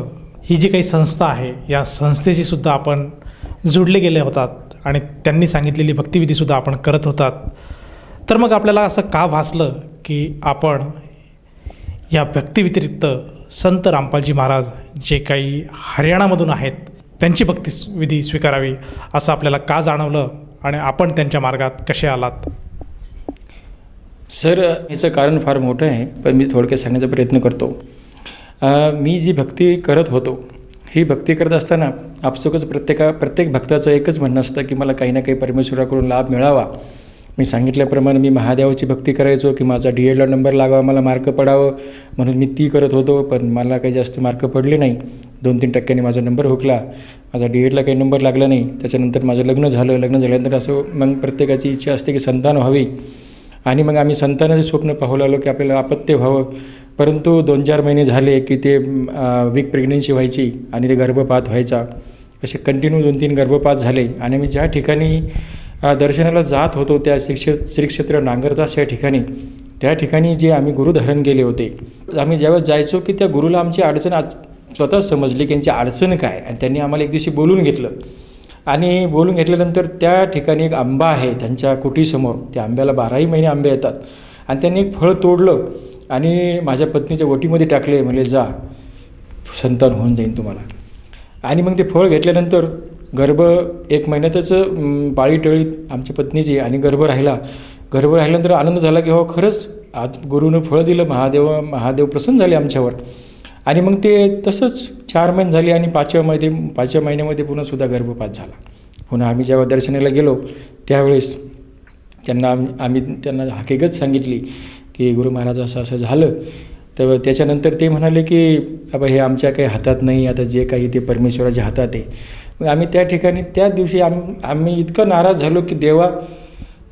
ही जी काही संस्था आहे, या संस्थेशी सुद्धा आपण जोडले गेले होतात आणि त्यांनी सांगितलेली भक्तिविधीसुद्धा आपण करत होतात. तर मग आपल्याला असं का भासलं की आपण या भक्तिव्यतिरिक्त संत रामपालजी महाराज जे काही हरियाणामधून आहेत त्यांची भक्तिविधी स्वीकारावी, असं आपल्याला का जाणवलं आणि आपण त्यांच्या मार्गात कसे आलात? सर, याचं कारण फार मोठं आहे, पण मी थोडक्यात सांगण्याचा प्रयत्न करतो. मी जी भक्ती करत होतो, ही भक्ती करत असताना आपसुकच प्रत्येक भक्ताचं एकच म्हणणं असतं की मला काही ना काही परमेश्वराकडून लाभ मिळावा. मी सांगितल्याप्रमाणे मी महादेवाची भक्ती करायचो की माझा DEDला नंबर लागावा, मला मार्क पडावं म्हणून मी ती करत होतो. पण मला काही जास्त मार्क पडले नाही. 2-3 टक्क्यांनी माझा नंबर हुकला. माझा DEDला काही नंबर लागला नाही. त्याच्यानंतर माझं लग्न झालं. लग्न झाल्यानंतर असं मग प्रत्येकाची इच्छा असते की संतान व्हावी. आणि मग आम्ही संतानाचे स्वप्न पाहू लागलो की आपल्याला अपत्य व्हावं. परंतु 2-4 महिने झाले की ते वीक प्रेग्नन्सी व्हायची आणि ते गर्भपात व्हायचा. असे कंटिन्यू 2-3 गर्भपात झाले. आणि मी ज्या ठिकाणी दर्शनाला जात होतो त्या श्री क्षेत्र नांगरतास या ठिकाणी, त्या ठिकाणी जे आम्ही गुरु धारण केले होते, आम्ही ज्यावेळेस जायचो की त्या गुरुला आमची अडचण स्वतः समजली की यांची अडचण काय. आणि त्यांनी आम्हाला एक दिवशी बोलून घेतलं. आणि बोलून घेतल्यानंतर त्या ठिकाणी एक आंबा आहे त्यांच्या कुटीसमोर. त्या आंब्याला 12ही महिने आंबे येतात. आणि त्यांनी एक फळ तोडलं आणि माझ्या पत्नीच्या ओटीमध्ये टाकले. म्हणजे जा, संतान होऊन जाईन तुम्हाला. आणि मग ते फळ घेतल्यानंतर गर्भ 1 महिन्यातच पाळी टळी आमच्या पत्नीची आणि गर्भ राहिल्यानंतर आनंद झाला की हो खरंच आज गुरुनं फळ दिलं, महादेव प्रसन्न झाले आमच्यावर. आणि मग ते तसंच 4 महिने झाले आणि 5व्या महिन्यामध्ये पुन्हा गर्भपात झाला. पुन्हा आम्ही जेव्हा दर्शनाला गेलो त्यावेळेस आम्ही त्यांना हकीकत सांगितली की गुरु महाराज असं झालं. तर त्याच्यानंतर ते म्हणाले की बाबा हे आमच्या काही हातात नाही, आता जे काही ते परमेश्वराच्या हातात आहे. मग आम्ही त्या ठिकाणी त्या दिवशी आम्ही इतकं नाराज झालो की देवा,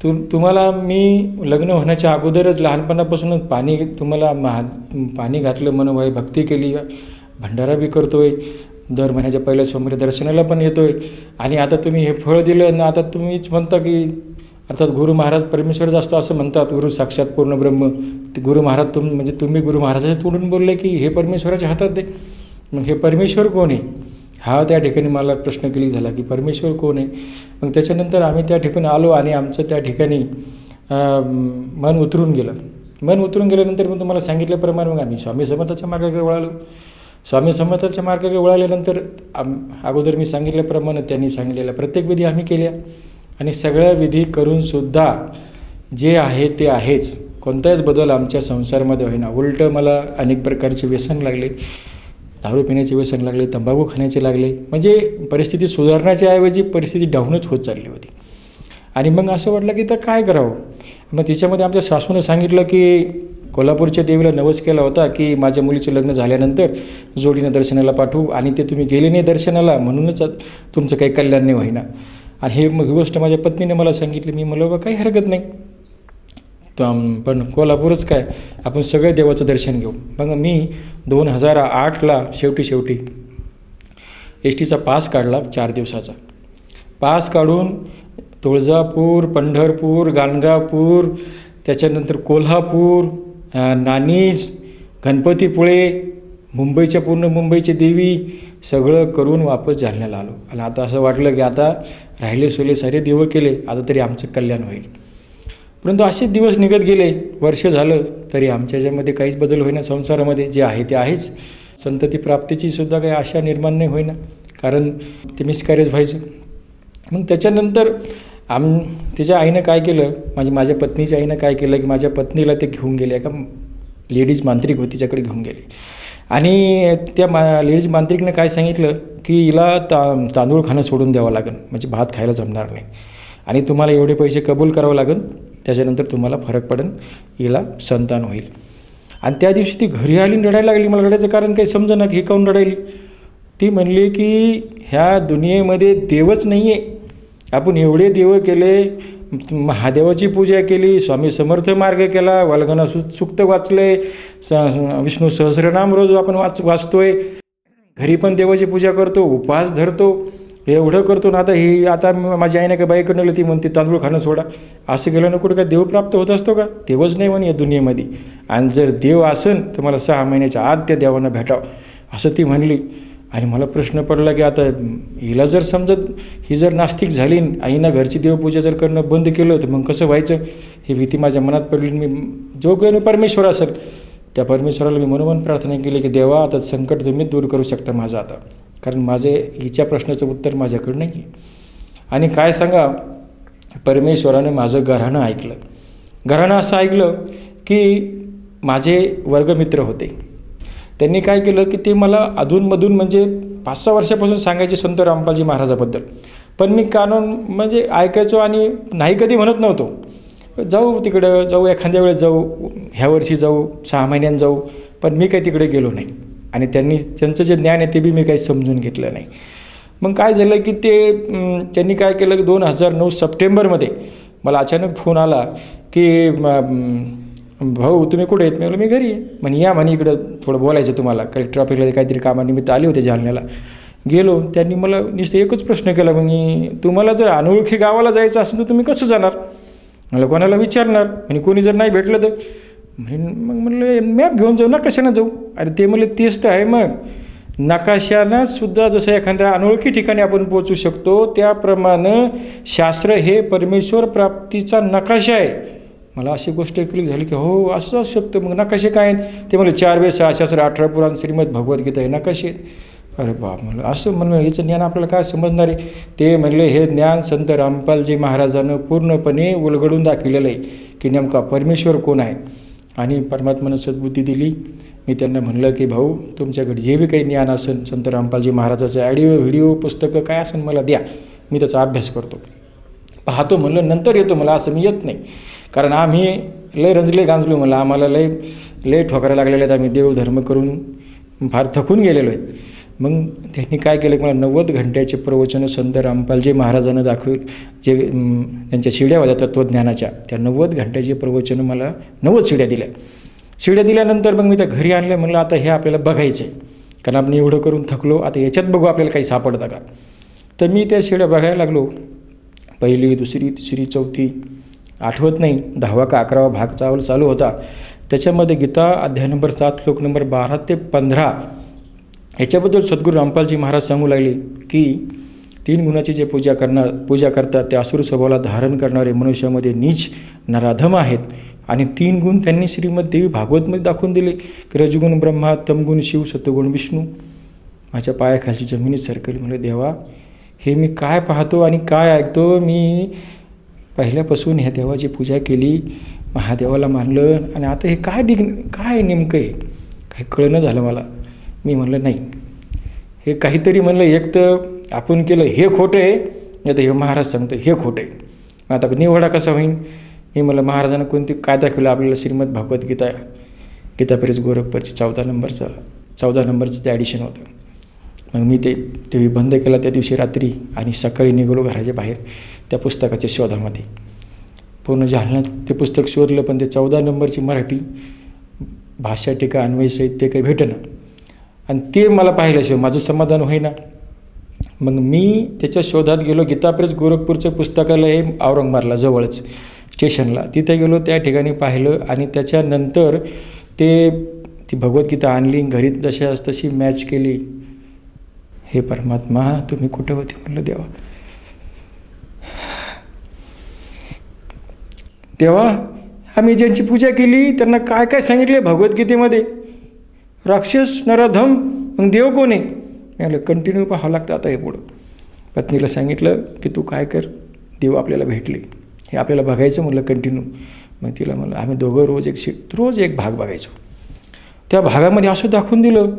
तुम्हाला मी लग्न होण्याच्या अगोदरच लहानपणापासूनच पाणी घातलं, मनोभावी भक्ती केली, भंडारा बी करतो आहे, दर महिन्याच्या पहिल्या सोमवारी दर्शनाला पण येतो आहे. आणि आता तुम्ही हे फळ दिलं आणि आता तुम्हीच म्हणता की अर्थात गुरु महाराज परमेश्वरच असतो असं म्हणतात. गुरु साक्षात पूर्ण ब्रह्म. ते गुरु महाराज तुम्ही गुरु महाराजाच्या तोडून बोलले की हे परमेश्वराच्या हातात आहे. मग हे परमेश्वर कोण आहे हा त्या ठिकाणी मला प्रश्न क्लिक झाला की परमेश्वर कोण आहे. मग त्याच्यानंतर आम्ही त्या ठिकाणी आलो आणि आमचं त्या ठिकाणी मन उतरून गेलं. मन उतरून गेल्यानंतर मग तुम्हाला सांगितल्याप्रमाणे मग आम्ही स्वामी समर्थाच्या मार्गाकडे वळालो. स्वामी समर्थाच्या मार्गाकडे वळाल्यानंतर अगोदर मी सांगितल्याप्रमाणे त्यांनी सांगितलेल्या प्रत्येक विधी आम्ही केल्या. आणि सगळ्या विधी करूनसुद्धा जे आहे ते आहेच, कोणताच बदल आमच्या संसारामध्ये होईना. उलटं मला अनेक प्रकारचे व्यसन लागले, दारू पिण्याचे व्यसन लागले, तंबाखू खाण्याचे लागले. म्हणजे परिस्थिती सुधारण्याच्या ऐवजी परिस्थिती डाऊनच होत चालली होती. आणि मग असं वाटलं की तर काय करावं. मग त्याच्यामध्ये आमच्या सासूनं सांगितलं की कोल्हापूरच्या देवीला नवस केला होता की माझ्या मुलीचं लग्न झाल्यानंतर जोडीनं दर्शनाला पाठवू, आणि ते तुम्ही गेले नाही दर्शनाला म्हणूनच तुमचं काही कल्याण नाही होईना. आणि हे मग ही गोष्ट माझ्या पत्नीने मला सांगितली. मी म्हणलं बाबा काही हरकत नाही, पण कोल्हापूरच काय, आपण सगळे देवाचं दर्शन घेऊ. मग मी 2008ला शेवटी एस टीचा पास काढला. 4 दिवसाचा पास काढून तुळजापूर, पंढरपूर, गाणगापूर, त्याच्यानंतर कोल्हापूर, नाणीज, गणपतीपुळे, मुंबईच्या पूर्ण मुंबईची देवी सगळं करून वापस जालन्याला आलो. आणि आता असं वाटलं की आता राहिले सोले सारे देव केले, आता तरी आमचं कल्याण होईल. परंतु असेच दिवस निघत गेले, वर्ष झालं तरी आमच्या याच्यामध्ये काहीच बदल होईना. संसारामध्ये जे आहे ते आहेच. संतती प्राप्तीची सुद्धा काही आशा निर्माण नाही होईना, कारण ते मिसकॅरेज व्हायचं. मग त्याच्यानंतर तिच्या आईनं काय केलं, माझ्या पत्नीच्या आईनं काय केलं की माझ्या पत्नीला ते घेऊन गेले, एका लेडीज मांत्रिक होती तिच्याकडे घेऊन गेले. आणि त्या लेडीज मांत्रिकनं काय सांगितलं की हिला तांदूळ खाणं सोडून द्यावं लागेल, म्हणजे भात खायला जमणार नाही, आणि तुम्हाला एवढे पैसे कबूल करावं लागेल, त्याच्यानंतर तुम्हाला फरक पडेल, हिला संतान होईल. आणि त्या दिवशी ती घरी आली आणि रडायला लागली. मला रडायचं कारण काही समजेना की हे काहून रडायली. ती म्हणली की ह्या दुनियेमध्ये देवच नाही आहे. आपण एवढे देव केले, महादेवाची पूजा केली, स्वामी समर्थ मार्ग केला, वालगणा सुक्त वाचले, विष्णू सहस्रनाम रोज आपण वाचतोय, घरी पण देवाची पूजा करतो, उपवास धरतो, एवढं करतो ना. आता माझ्या आईने का बाईकडनं ती म्हणते तांदूळ खाणं सोडा. असं केलं ना कुठं काय देव प्राप्त होत असतो का? देवच नाही म्हणे या दुनियेमध्ये. आणि जर देव असेल तर मला 6 महिन्याच्या आत त्या देवांना भेटावं, असं ती म्हणली. आणि मला प्रश्न पडला की आता हिला जर समजत ही जर नास्तिक झाली, आईनं घरची देवपूजा जर करणं बंद केलं तर मग कसं व्हायचं, ही भीती माझ्या मनात पडली. मी जो काही परमेश्वर असेल त्या परमेश्वराला मी मनोमन प्रार्थना केली की देवा आता संकट तुम्ही दूर करू शकता माझं आता, कारण हिच्या प्रश्नाचं उत्तर माझ्याकडं नाही आहे. आणि काय सांगा, परमेश्वरानं माझं घराणं ऐकलं. घराणं असं ऐकलं की माझे वर्गमित्र होते, त्यांनी काय केलं की ते मला अधूनमधून म्हणजे 5-6 वर्षापासून सांगायचे संत रामपालजी महाराजाबद्दल. पण मी कानून म्हणजे ऐकायचो आणि नाही कधी म्हणत नव्हतो. जाऊ तिकडं जाऊ, एखाद्या वेळेस जाऊ, ह्या वर्षी जाऊ, 6 महिन्यांनी जाऊ, पण मी काही तिकडे गेलो नाही. आणि त्यांचं जे ज्ञान आहे ते बी मी काही समजून घेतलं नाही. मग काय झालं की त्यांनी काय केलं की 2009 सप्टेंबरमध्ये मला अचानक फोन आला की भाऊ तुम्ही कुठे आहेत? मी म्हटलं मी घरी आहे. म्हणे या म्हणे इकडं थोडं बोलायचं तुम्हाला, काही ट्रॅफिकला काहीतरी कामानिमित्त आले होते जालन्याला. गेलो, त्यांनी मला नुसतं एकच प्रश्न केला, म्हणे तुम्हाला जर अनोळखी गावाला जायचं असेल तर तुम्ही कसं जाणार? मला कोणाला विचारणार? म्हणजे कोणी जर नाही भेटलं तर मग म्हणलं मॅप घेऊन जाऊ ना, कशानं जाऊ? अरे ते म्हणले तेच तर आहे, मग नकाशानं सुद्धा जसं एखाद्या अनोळखी ठिकाणी आपण पोहोचू शकतो त्याप्रमाणे शास्त्र हे परमेश्वर प्राप्तीचा नकाशा आहे. मला अशी गोष्ट क्लिक झाली की हो असं असू शकतं. मग नकाशे काय आहेत? ते म्हणले 4 वेद 6 शास्त्र 18 पुराण श्रीमद भगवद्गीता हे नकाशे आहेत. अरे बाप, म्हणलं असं म्हणलं याचं ज्ञान आपल्याला काय समजणार आहे? ते म्हणले हे ज्ञान संत रामपालजी महाराजांनं पूर्णपणे उलगडून दाखवलेलं आहे की नेमका परमेश्वर कोण आहे. आणि परमात्म्यानं सद्बुद्धी दिली. मी त्यांना म्हणलं की भाऊ तुमच्याकडे जे बी काही ज्ञान असेल संत रामपालजी महाराजाचं ऑडिओ व्हिडिओ पुस्तकं काय असेल मला द्या, मी त्याचा अभ्यास करतो, पाहतो. म्हणलं नंतर येतो, मला असं मी येत नाही. कारण आम्ही लय रंजले गांजलो, मला आम्हाला लय ठोकरा लागलेले आहेत, आम्ही देवधर्म करून फार थकून गेलेलो आहेत. मग त्यांनी काय केलं की मला 90 घंट्याचे प्रवचनं संत रामपालजी महाराजांना जे त्यांच्या शिड्या होत्या तत्त्वज्ञानाच्या, त्या 90 घंट्याचे प्रवचनं मला 90 शिड्या दिल्या. शिड्या दिल्यानंतर मग मी त्या घरी आणल्या. म्हणलं आता हे आपल्याला बघायचं आहे, कारण आपण एवढं करून थकलो, आता याच्यात बघू आपल्याला काही सापडतं का. तर मी त्या शिड्या बघायला लागलो. 1ली, 2री, 3री, 4थी आठवत नाही, 10वा का 11वा भाग चालू होता. त्याच्यामध्ये गीता अध्याय नंबर 7 श्लोक नंबर 12 ते 15 याच्याबद्दल सद्गुरू रामपालजी महाराज सांगू लागले की 3 गुणाची जे पूजा करतात ते असुर स्वभावाला धारण करणारे मनुष्यामध्ये नीच नराधम आहेत. आणि 3 गुण त्यांनी श्रीमद देवी भागवतमध्ये दाखवून दिले की रजगुण ब्रह्मा, तमगुण शिव, सत्वगुण विष्णू. माझ्या पायाखालची जमिनीत सरकली. म्हणजे देवा हे मी काय पाहतो आणि काय ऐकतो? मी पहिल्यापासून ह्या देवाची पूजा केली, महादेवाला मानलं, आणि आता हे काय नेमकं आहे काही कळणं झालं मला. मी म्हणलं नाही, हे काहीतरी म्हणलं एक तर आपण केलं हे खोटं आहे, नाही तर हे महाराज सांगतं हे खोटं आहे. मग आता निवडा कसा होईन. मी म्हणलं महाराजांना कोणती काय दाखवलं आपल्याला. श्रीमद भागवत गीता प्रेस गोरखपूरची 14 नंबरचं ते ॲडिशन होतं. मग मी ते टी व्ही बंद केला त्या दिवशी रात्री, आणि सकाळी निघालो घराच्या बाहेर त्या पुस्तकाच्या शोधामध्ये. पूर्ण जालन्यात ते पुस्तक शोधलं, पण ते 14 नंबरची मराठी भाषा टीका अन्वय साहित्य काही भेटेना, आणि ते मला पाहिल्याशिवाय माझं समाधान होईना. मग मी त्याच्या शोधात गेलो. गीता प्रेस गोरखपूरचं पुस्तकालय आहे औरंगाबादला जवळच स्टेशनला, तिथे गेलो, त्या ठिकाणी पाहिलं, आणि त्याच्यानंतर ती भगवद्गीता आणली, घरी जशास तशी मॅच केली. हे परमात्मा तुम्ही कुठे होते म्हणलं. देवा आम्ही ज्यांची पूजा केली त्यांना काय काय सांगितले भगवद्गीतेमध्ये, राक्षस नराधम, मग देव कोण आहे. म्हणलं कंटिन्यू पाहावं लागतं आता हे पुढं. पत्नीला सांगितलं की तू काय कर, देव आपल्याला भेटले, हे आपल्याला बघायचं म्हणलं कंटिन्यू. मग तिला म्हणलं आम्ही दोघं रोज एक भाग बघायचो. त्या भागामध्ये असं दाखवून दिलं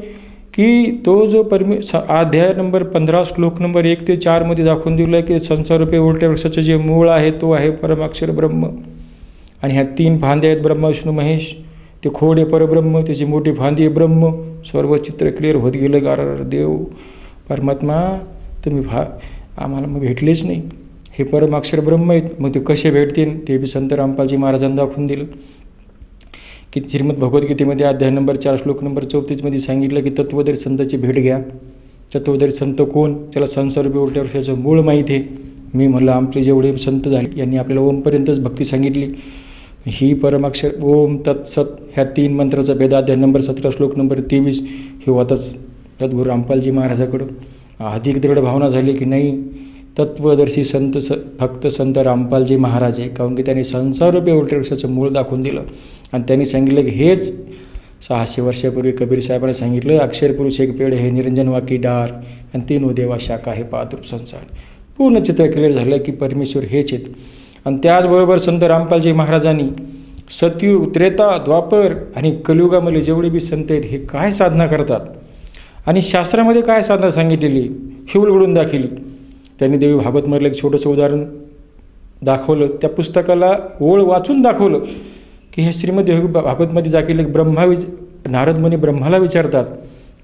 की तो जो अध्याय नंबर 15 श्लोक नंबर 1 ते 4 मध्ये दाखवून दिलं की संसार रूपी उलट्या वृक्षाचं जे मूळ आहे तो आहे परमाक्षर ब्रह्म, आणि ह्या 3 फांद्या आहेत ब्रह्मा विष्णू महेश. ते खोड आहे परब्रह्म, त्याची मोठी फांदी आहे ब्रह्म. सर्व चित्र क्लिअर होत गेलं. गार देव परमात्मा तुम्ही आम्हाला मग भेटलेच नाही, हे परमाक्षर ब्रह्म आहेत. मग ते कसे भेटतील ते बी संत रामपालजी महाराजांनी दाखवून दिलं की श्रीमद भगवद्गीतेमध्ये अध्याय नंबर 4 श्लोक नंबर 34 मध्ये सांगितलं की तत्वदर्शी संताची भेट घ्या. तत्वदर्शी संत कोण, त्याला संसारूपी उलट्या वृक्षाचं मूळ माहीत आहे. मी म्हणलं आमचे जेवढे संत झाले यांनी आपल्याला ओमपर्यंतच भक्ती सांगितली. ही परमाक्षर ओम तत्सत ह्या 3 मंत्राचा भेद अध्याय नंबर 17 श्लोक नंबर 23 हे होताच सद्गुरू रामपालजी महाराजाकडं. अधिक दृढ भावना झाली की नाही तत्वदर्शी संत फक्त संत रामपालजी महाराज आहे, काऊन की त्यांनी संसारूपी उलट्या वृक्षाचं मूळ दाखवून दिलं. आणि त्यांनी सांगितलं की हेच 600 वर्षापूर्वी कबीर साहेबांनी सांगितलं, अक्षर पुरुष एक पेड हे निरंजन वाकी डार, आणि 3 देवा शाखा हे पादरूप संसार. पूर्ण चित्र क्लिअर झालं की परमेश्वर हेच आहेत. आणि त्याचबरोबर संत रामपालजी महाराजांनी सतयुग, त्रेता, द्वापर आणि कलियुगामध्ये जेवढे बी संत आहेत हे काय साधना करतात आणि शास्त्रामध्ये काय साधना सांगितलेली हे उलगडून दाखवली. त्यांनी देवी भागवतमधलं एक छोटंसं उदाहरण दाखवलं. त्या पुस्तकाला ओळ वाचून दाखवलं की हे श्रीमद देवी भागवतमध्ये दाखवले नारद मुनी ब्रह्माला विचारतात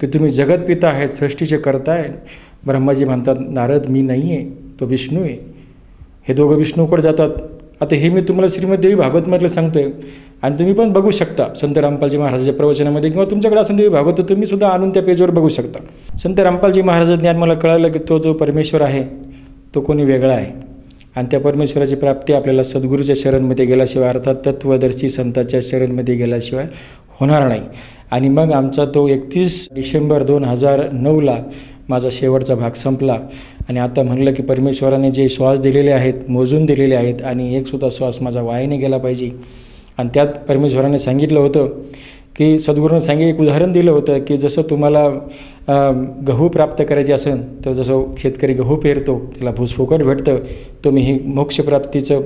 की तुम्ही जगतपिता आहेत, सृष्टीचे करताय. ब्रह्माजी म्हणतात नारद मी नाही आहे, तो विष्णू आहे. हे दोघं विष्णूकडे जातात. आता हे मी तुम्हाला श्रीमद देवी भागवतमधलं सांगतोय, आणि तुम्ही पण बघू शकता संत रामपालजी महाराजांच्या प्रवचनामध्ये, किंवा तुमच्याकडे असं देवी भागवत तुम्ही सुद्धा आणून त्या पेजवर बघू शकता. संत रामपालजी महाराजांचं ज्ञान मला कळालं की तो जो परमेश्वर आहे तो कोणी वेगळा आहे, आणि त्या परमेश्वराची प्राप्ती आपल्याला सद्गुरूच्या शरणमध्ये गेल्याशिवाय, अर्थात तत्वदर्शी संतांच्या शरणमध्ये गेल्याशिवाय होणार नाही. आणि मग आमचा तो 31 डिसेंबर 2009ला माझा शेवटचा भाग संपला. आणि आता म्हणलं की परमेश्वराने जे श्वास दिलेले आहेत, मोजून दिलेले आहेत, आणि एकसुद्धा श्वास माझा वायाने गेला पाहिजे. आणि त्यात परमेश्वराने सांगितलं होतं की सद्गुरूने एक उदाहरण दिलं होतं की जसं तुम्हाला गहू प्राप्त करायचे असेल तर जसं शेतकरी गहू पेरतो त्याला भूसफुकट भेटतं, तुम्ही ही मोक्षप्राप्तीचं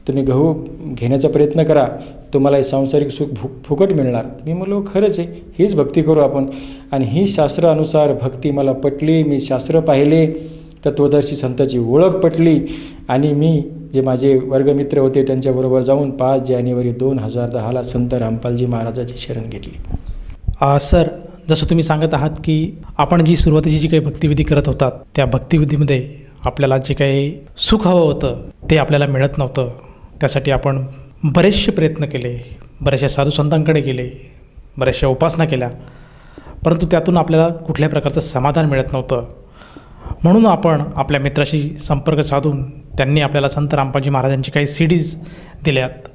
तुम्ही गहू घेण्याचा प्रयत्न करा, तुम्हाला हे सांसारिक सुख फुकट मिळणार. मी म्हणलो खरंच आहे, हीच भक्ती करू आपण. आणि ही शास्त्रानुसार भक्ती मला पटली. मी शास्त्र पाहिले, तत्वदर्शी संतांची ओळख पटली, आणि मी जे माझे वर्गमित्र होते त्यांच्याबरोबर जाऊन 5 जानेवारी 2010ला संत रामपालजी महाराजाची शरण घेतली. सर, जसं तुम्ही सांगत आहात की आपण जी सुरुवातीची जी काही भक्तिविधी करत होतात त्या भक्तिविधीमध्ये आपल्याला जे काही सुख हवं होतं ते आपल्याला मिळत नव्हतं. त्यासाठी आपण बरेचसे प्रयत्न केले, बऱ्याचशा साधुसंतांकडे गेले, बऱ्याचशा उपासना केल्या, परंतु त्यातून आपल्याला कुठल्या प्रकारचं समाधान मिळत नव्हतं. म्हणून आपण आपल्या मित्राशी संपर्क साधून त्यांनी आपल्याला संत रामपालजी महाराजांची काही CDs दिल्यात.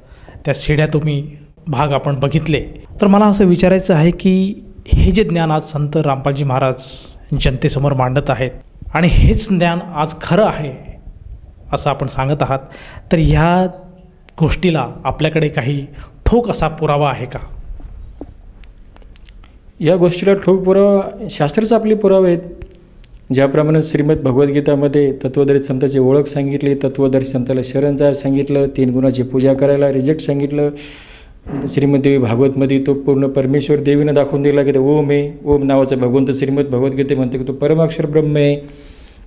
त्या CDs तुम्ही भाग आपण बघितले. तर मला असं विचारायचं आहे की हे जे ज्ञान आज संत रामपालजी महाराज जनतेसमोर मांडत आहेत आणि हेच ज्ञान आज खरं आहे असं आपण सांगत आहात, तर ह्या गोष्टीला आपल्याकडे काही ठोक असा पुरावा आहे का? या गोष्टीला ठोक पुरावा शास्त्रच आपले पुरावे आहेत. ज्याप्रमाणे श्रीमद भगवद्गीतामध्ये तत्वदर्शी संतांची ओळख सांगितली, तत्वदर्शी संताला शरण जायला सांगितलं, 3 गुणाची पूजा करायला रिजेक्ट सांगितलं. श्रीमद्देवी भागवतमध्ये तो पूर्ण परमेश्वर देवीनं दाखवून दिला की तो ओम आहे. ओम नावाचा भगवंत श्रीमद भगवद्गीते म्हणते की तो परमाक्षर ब्रह्म आहे.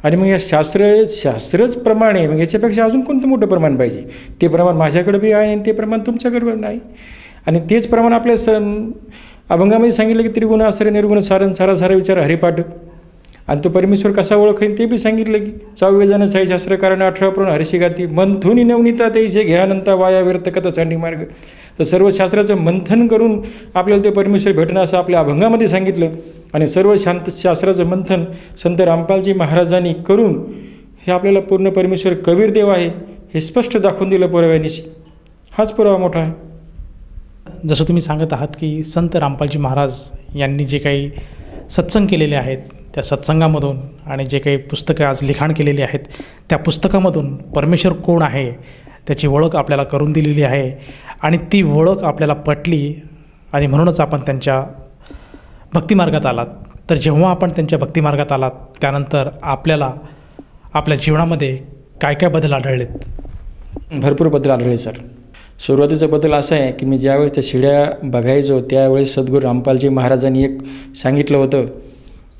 आणि मग या शास्त्रच प्रमाण आहे. मग याच्यापेक्षा अजून कोणतं मोठं प्रमाण पाहिजे? ते प्रमाण माझ्याकडे बी आहे आणि ते प्रमाण तुमच्याकडे पण आहे. आणि तेच प्रमाण आपल्या अभंगामध्ये सांगितलं की त्रिगुण आसरे निर्गुण सारण सारा सारा विचार हरिपाठ. आणि तो परमेश्वर कसा ओळखेन ते बी सांगितलं की 4 जण साई शास्त्र कारण 18 प्रमाण हर्षिगाती मंथुनी नवनीता ते जे घ्यानंतर वाया व्यर्थ कथा साठी मार्ग. तर सर्व शास्त्राचं मंथन करून आपल्याला ते परमेश्वर भेटणं असं आपल्या अभंगामध्ये सांगितलं. आणि सर्व शास्त्राचं मंथन संत रामपालजी महाराजांनी करून हे आपल्याला पूर्ण परमेश्वर कबीर देव आहे हे स्पष्ट दाखवून दिलं पुराव्यानिशी. हाच पुरावा मोठा आहे. जसं तुम्ही सांगत आहात की संत रामपालजी महाराज यांनी जे काही सत्संग केलेले आहेत त्या सत्संगामधून आणि जे काही पुस्तकं आज लिखाण केलेली आहेत त्या पुस्तकामधून परमेश्वर कोण आहे त्याची ओळख आपल्याला करून दिलेली आहे. आणि ती ओळख आपल्याला पटली आणि म्हणूनच आपण त्यांच्या भक्तिमार्गात आलात. तर जेव्हा आपण त्यांच्या भक्तिमार्गात आलात त्यानंतर आपल्याला आपल्या जीवनामध्ये काय काय बदल आढळलेत? भरपूर बदल आढळले सर. सुरुवातीचा बदल असा आहे की मी ज्यावेळेस त्या शिड्या बघायचो त्यावेळेस सद्गुरू रामपालजी महाराजांनी एक सांगितलं होतं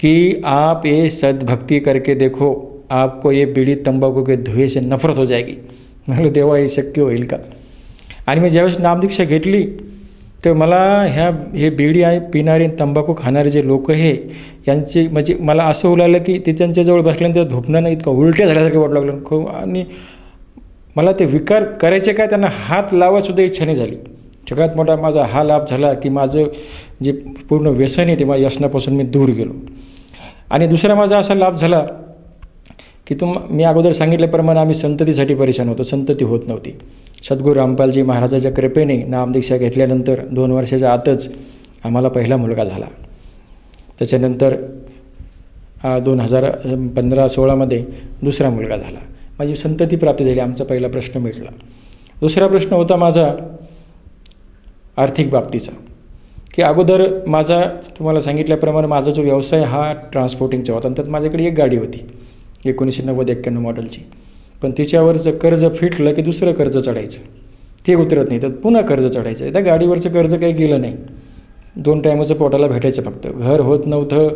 कि आप ये सद्भक्ति करके देखो आपको ये बीड़ी तंबाखू के धुएं से नफरत हो जाएगी. म्हटलं तेव्हा हे शक्य होईल का? आणि मी ज्यावेळेस नामदीक्षा घेतली तर मला हे बीडी आहे पिणारे तंबाखू खाणारे जे लोक हे यांचे म्हणजे मला असं होऊ लागलं की ते त्यांच्याजवळ बसल्यानंतर झोपणं नाही इतकं उलट्या झाल्यासारखं वाटू लागलं खूप. आणि मला ते विकार करायचे काय त्यांना हात लावासुद्धा इच्छा नाही झाली. सगळ्यात मोठा माझा हा लाभ झाला की माझं जे पूर्ण व्यसन आहे ते माझ्या व्यसनापासून मी दूर गेलो. आणि दुसरा माझा असा लाभ झाला की मी अगोदर सांगितल्याप्रमाणे आम्ही संततीसाठी परेशान होतो, संतती होत नव्हती. सद्गुरू रामपालजी महाराजाच्या कृपेने नामदीक्षा घेतल्यानंतर 2 वर्षाच्या आतच आम्हाला पहिला मुलगा झाला. त्याच्यानंतर 2015-16मध्ये दुसरा मुलगा झाला. माझी संतती प्राप्त झाली. आमचा पहिला प्रश्न मिटला. दुसरा प्रश्न होता माझा आर्थिक बाबतीचा की अगोदर माझा तुम्हाला सांगितल्याप्रमाणे माझा जो व्यवसाय हा ट्रान्सपोर्टिंगचा होता. त्यात माझ्याकडे एक गाडी होती 1990-91 मॉडेलची. पण तिच्यावरचं कर्ज फिटलं की दुसरं कर्ज चढायचं, ते उतरत नाही तर पुन्हा कर्ज चढायचं. त्या गाडीवरचं कर्ज काही गेलं नाही. 2 टायमाचं पोटाला भेटायचं फक्त. घर होत नव्हतं,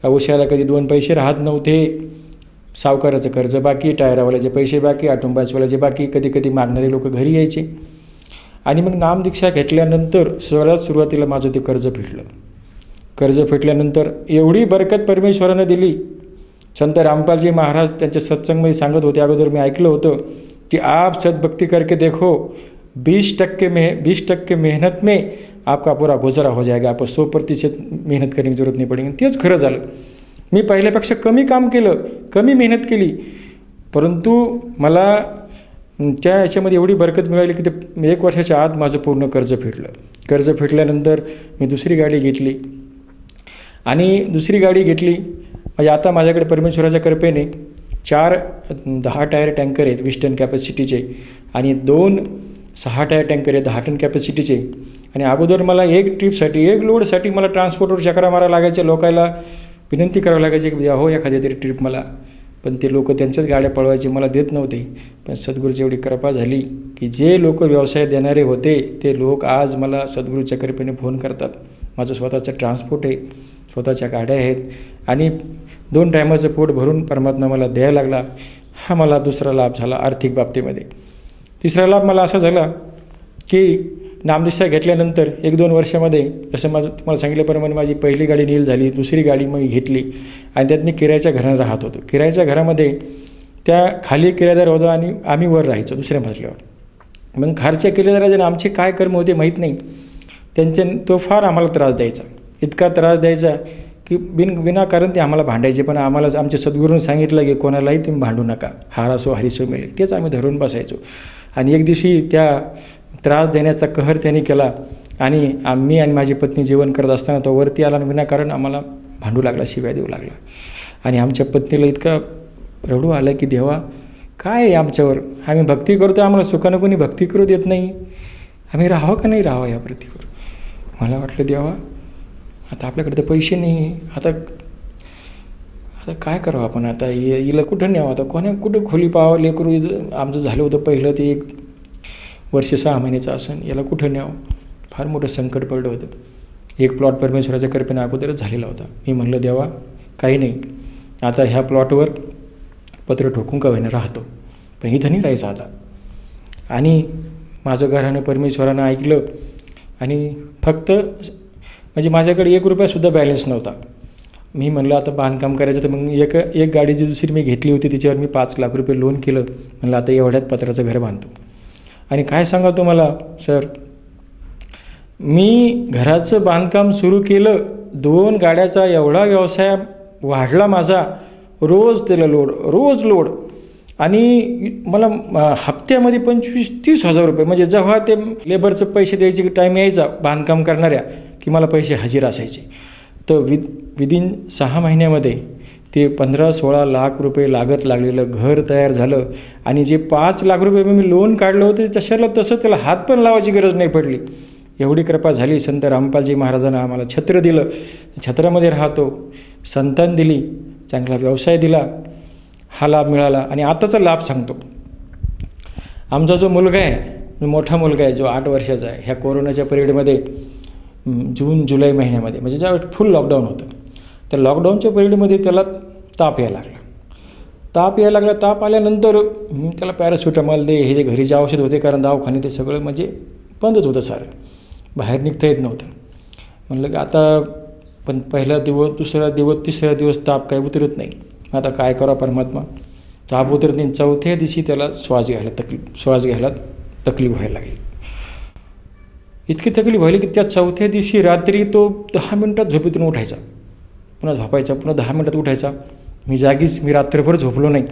औषधाला कधी 2 पैसे राहत नव्हते. सावकाराचं कर्ज बाकी, टायरावाल्याचे पैसे बाकी, ऑटोमोबाईल्सवाल्याचे बाकी, कधी कधी मागणारे लोक घरी यायचे. आणि मग नामदीक्षा घेतल्यानंतर सुरुवातीला माझं ते कर्ज फिटलं. कर्ज फिटल्यानंतर एवढी बरकत परमेश्वरानं दिली. संत रामपालजी महाराज त्यांच्या सत्संगमध्ये सांगत होते, अगोदर मी ऐकलं होतं की आप सद्भक्ति करके देखो 20% मेहनत में आपका पूरा गुजारा हो जाएगा, आपको 100% मेहनत करने की जरूरत नाही पडेल. तेच खरं झालं. मी पहिल्यापेक्षा कमी काम केलं, कमी मेहनत केली, परंतु मला त्या याच्यामध्ये एवढी बरकत मिळाली की ते 1 वर्षाच्या आत माझं पूर्ण कर्ज फिटलं. कर्ज फिटल्यानंतर मी दुसरी गाडी घेतली. आणि दुसरी गाडी घेतली म्हणजे आता माझ्याकडे परमेश्वराच्या कृपेने 4 10 टायर टँकर आहेत 20 टन कॅपॅसिटीचे आणि 2 6 टायर टँकर आहेत 10 टन कॅपॅसिटीचे. आणि अगोदर मला एक ट्रिपसाठी, एक लोडसाठी मला ट्रान्सपोर्टवर चक्रा मारायला लागायच्या, लोकायला विनंती करावी लागायची की हो एखादी तरी ट्रिप मला. पण ते लोक त्यांच्याच गाड्या पळवायचे, मला देत नव्हते. पण सद्गुरूची एवढी कृपा झाली की जे लोक व्यवसाय देणारे होते ते लोक आज मला सद्गुरूच्या कृपेने फोन करतात. माझं स्वतःचं ट्रान्सपोर्ट आहे, स्वतःच्या गाड्या आहेत आणि 2 टायमाचं पोट भरून परमात्मा मला द्यायला लागला. हा मला दुसरा लाभ झाला आर्थिक बाबतीमध्ये. तिसरा लाभ मला असा झाला की नामदीक्षा घेतल्यानंतर 1-2 वर्षामध्ये जसं माझं तुम्हाला सांगितल्याप्रमाणे माझी पहिली गाडी नील झाली, दुसरी गाडी मग घेतली आणि त्यात मी किरायाच्या घरानं राहत होतो. किरायाच्या घरामध्ये त्या खाली किरायदार होता आणि आम्ही वर राहायचो दुसऱ्या मजल्यावर. मग खालच्या किरायदाराने आमचे काय कर्म होते माहीत नाही, तो फार आम्हाला त्रास द्यायचा, इतका त्रास द्यायचा की विनाकारण ते आम्हाला भांडायचे. पण आम्हाला आमच्या सद्गुरूंनी सांगितलं की कोणालाही तुम्ही भांडू नका, हारासो हरिसो मिळे. तेच आम्ही धरून बसायचो. आणि एक दिवशी त्या त्रास देण्याचा कहर त्यांनी केला आणि मी आणि माझी पत्नी जेवण करत असताना तो वरती आला आणि विनाकारण आम्हाला भांडू लागला, शिव्या देऊ लागला. आणि आमच्या पत्नीला इतका रडू आलं की देवा काय आहे आमच्यावर, आम्ही भक्ती करतो, आम्हाला सुखानं कोणी भक्ती करू देत नाही, आम्ही राहावं का नाही राहावं या पृथ्वीवर. मला वाटलं देवा आता आपल्याकडे तर पैसे नाही, आता आता काय करावं आपण, आता हिला कुठं न्यावं, आता कुठं खोली पाहावं, लेकरू आमचं झालं होतं पहिलं ते 1 वर्ष 6 महिन्याचं असं, याला कुठं न्यावं, फार मोठं संकट पडलं होतं. एक प्लॉट परमेश्वराच्या कृपेने अगोदरच झालेला होता. मी म्हणलं देवा काही नाही, आता ह्या प्लॉटवर पत्र ठोकून का होईना राहतो, पण इथं नाही राहायचं आता. आणि माझं घरानं परमेश्वरानं ऐकलं आणि फक्त म्हणजे माझ्याकडे 1 रुपयासुद्धा बॅलन्स नव्हता. मी म्हणलं आता बांधकाम करायचं, तर मग एक गाडी जी दुसरी मी घेतली होती तिच्यावर मी 5 लाख रुपये लोन केलं. म्हणलं आता एवढ्यात पत्राचं घर बांधतो. आणि काय सांगा तुम्हाला सर, मी घराचं बांधकाम सुरू केलं, 2 गाड्याचा एवढा व्यवसाय वाढला माझा, रोज त्याला रोज लोड. आणि मला हप्त्यामध्ये 25-30 हजार रुपये, म्हणजे जेव्हा ते लेबरचं पैसे द्यायचे टाईम यायचा बांधकाम करणाऱ्या की मला पैसे हजीर असायचे. तर विदिन 6 महिन्यामध्ये ते 15-16 लाख रुपये लागत लागलेलं घर तयार झालं. आणि जे 5 लाख रुपये मी लोन काढलं होतं तशाला तसं त्याला हात पण लावायची गरज नाही पडली. एवढी कृपा झाली. संत रामपालजी महाराजांना आम्हाला छत्र दिलं, छत्रामध्ये राहतो, संतान दिली, चांगला व्यवसाय दिला, हा लाभ मिळाला. आणि आताचा लाभ सांगतो. आमचा जो मुलगा आहे, मोठा मुलगा आहे जो 8 वर्षाचा आहे, ह्या कोरोनाच्या पिरियडमध्ये जून-जुलै महिन्यामध्ये, म्हणजे ज्यावेळेस फुल लॉकडाऊन होतं, त्या लॉकडाऊनच्या पिरियडमध्ये त्याला ताप यायला लागला. ताप आल्यानंतर मी त्याला पॅरासिटामॉल दे, हे जे घरी जे औषध होते, कारण दवाखाने ते सगळं म्हणजे बंदच होतं, सारं बाहेर निघता येत नव्हतं. म्हणलं की आता पण पहिला दिवस, दुसरा दिवस, तिसरा दिवस ताप काही उतरत नाही. आता काय करा परमात्मा, ताप उतरत नाही. 4थ्या दिवशी त्याला श्वास घ्यायला तकलीफ व्हायला लागली. इतकी तकलीफ व्हायली की त्या 4थ्या दिवशी रात्री तो 10 मिनटात झोपेतून उठायचा, पुन्हा झोपायचा, पुन्हा 10 मिनटात उठायचा. मी रात्रभर झोपलो नाही.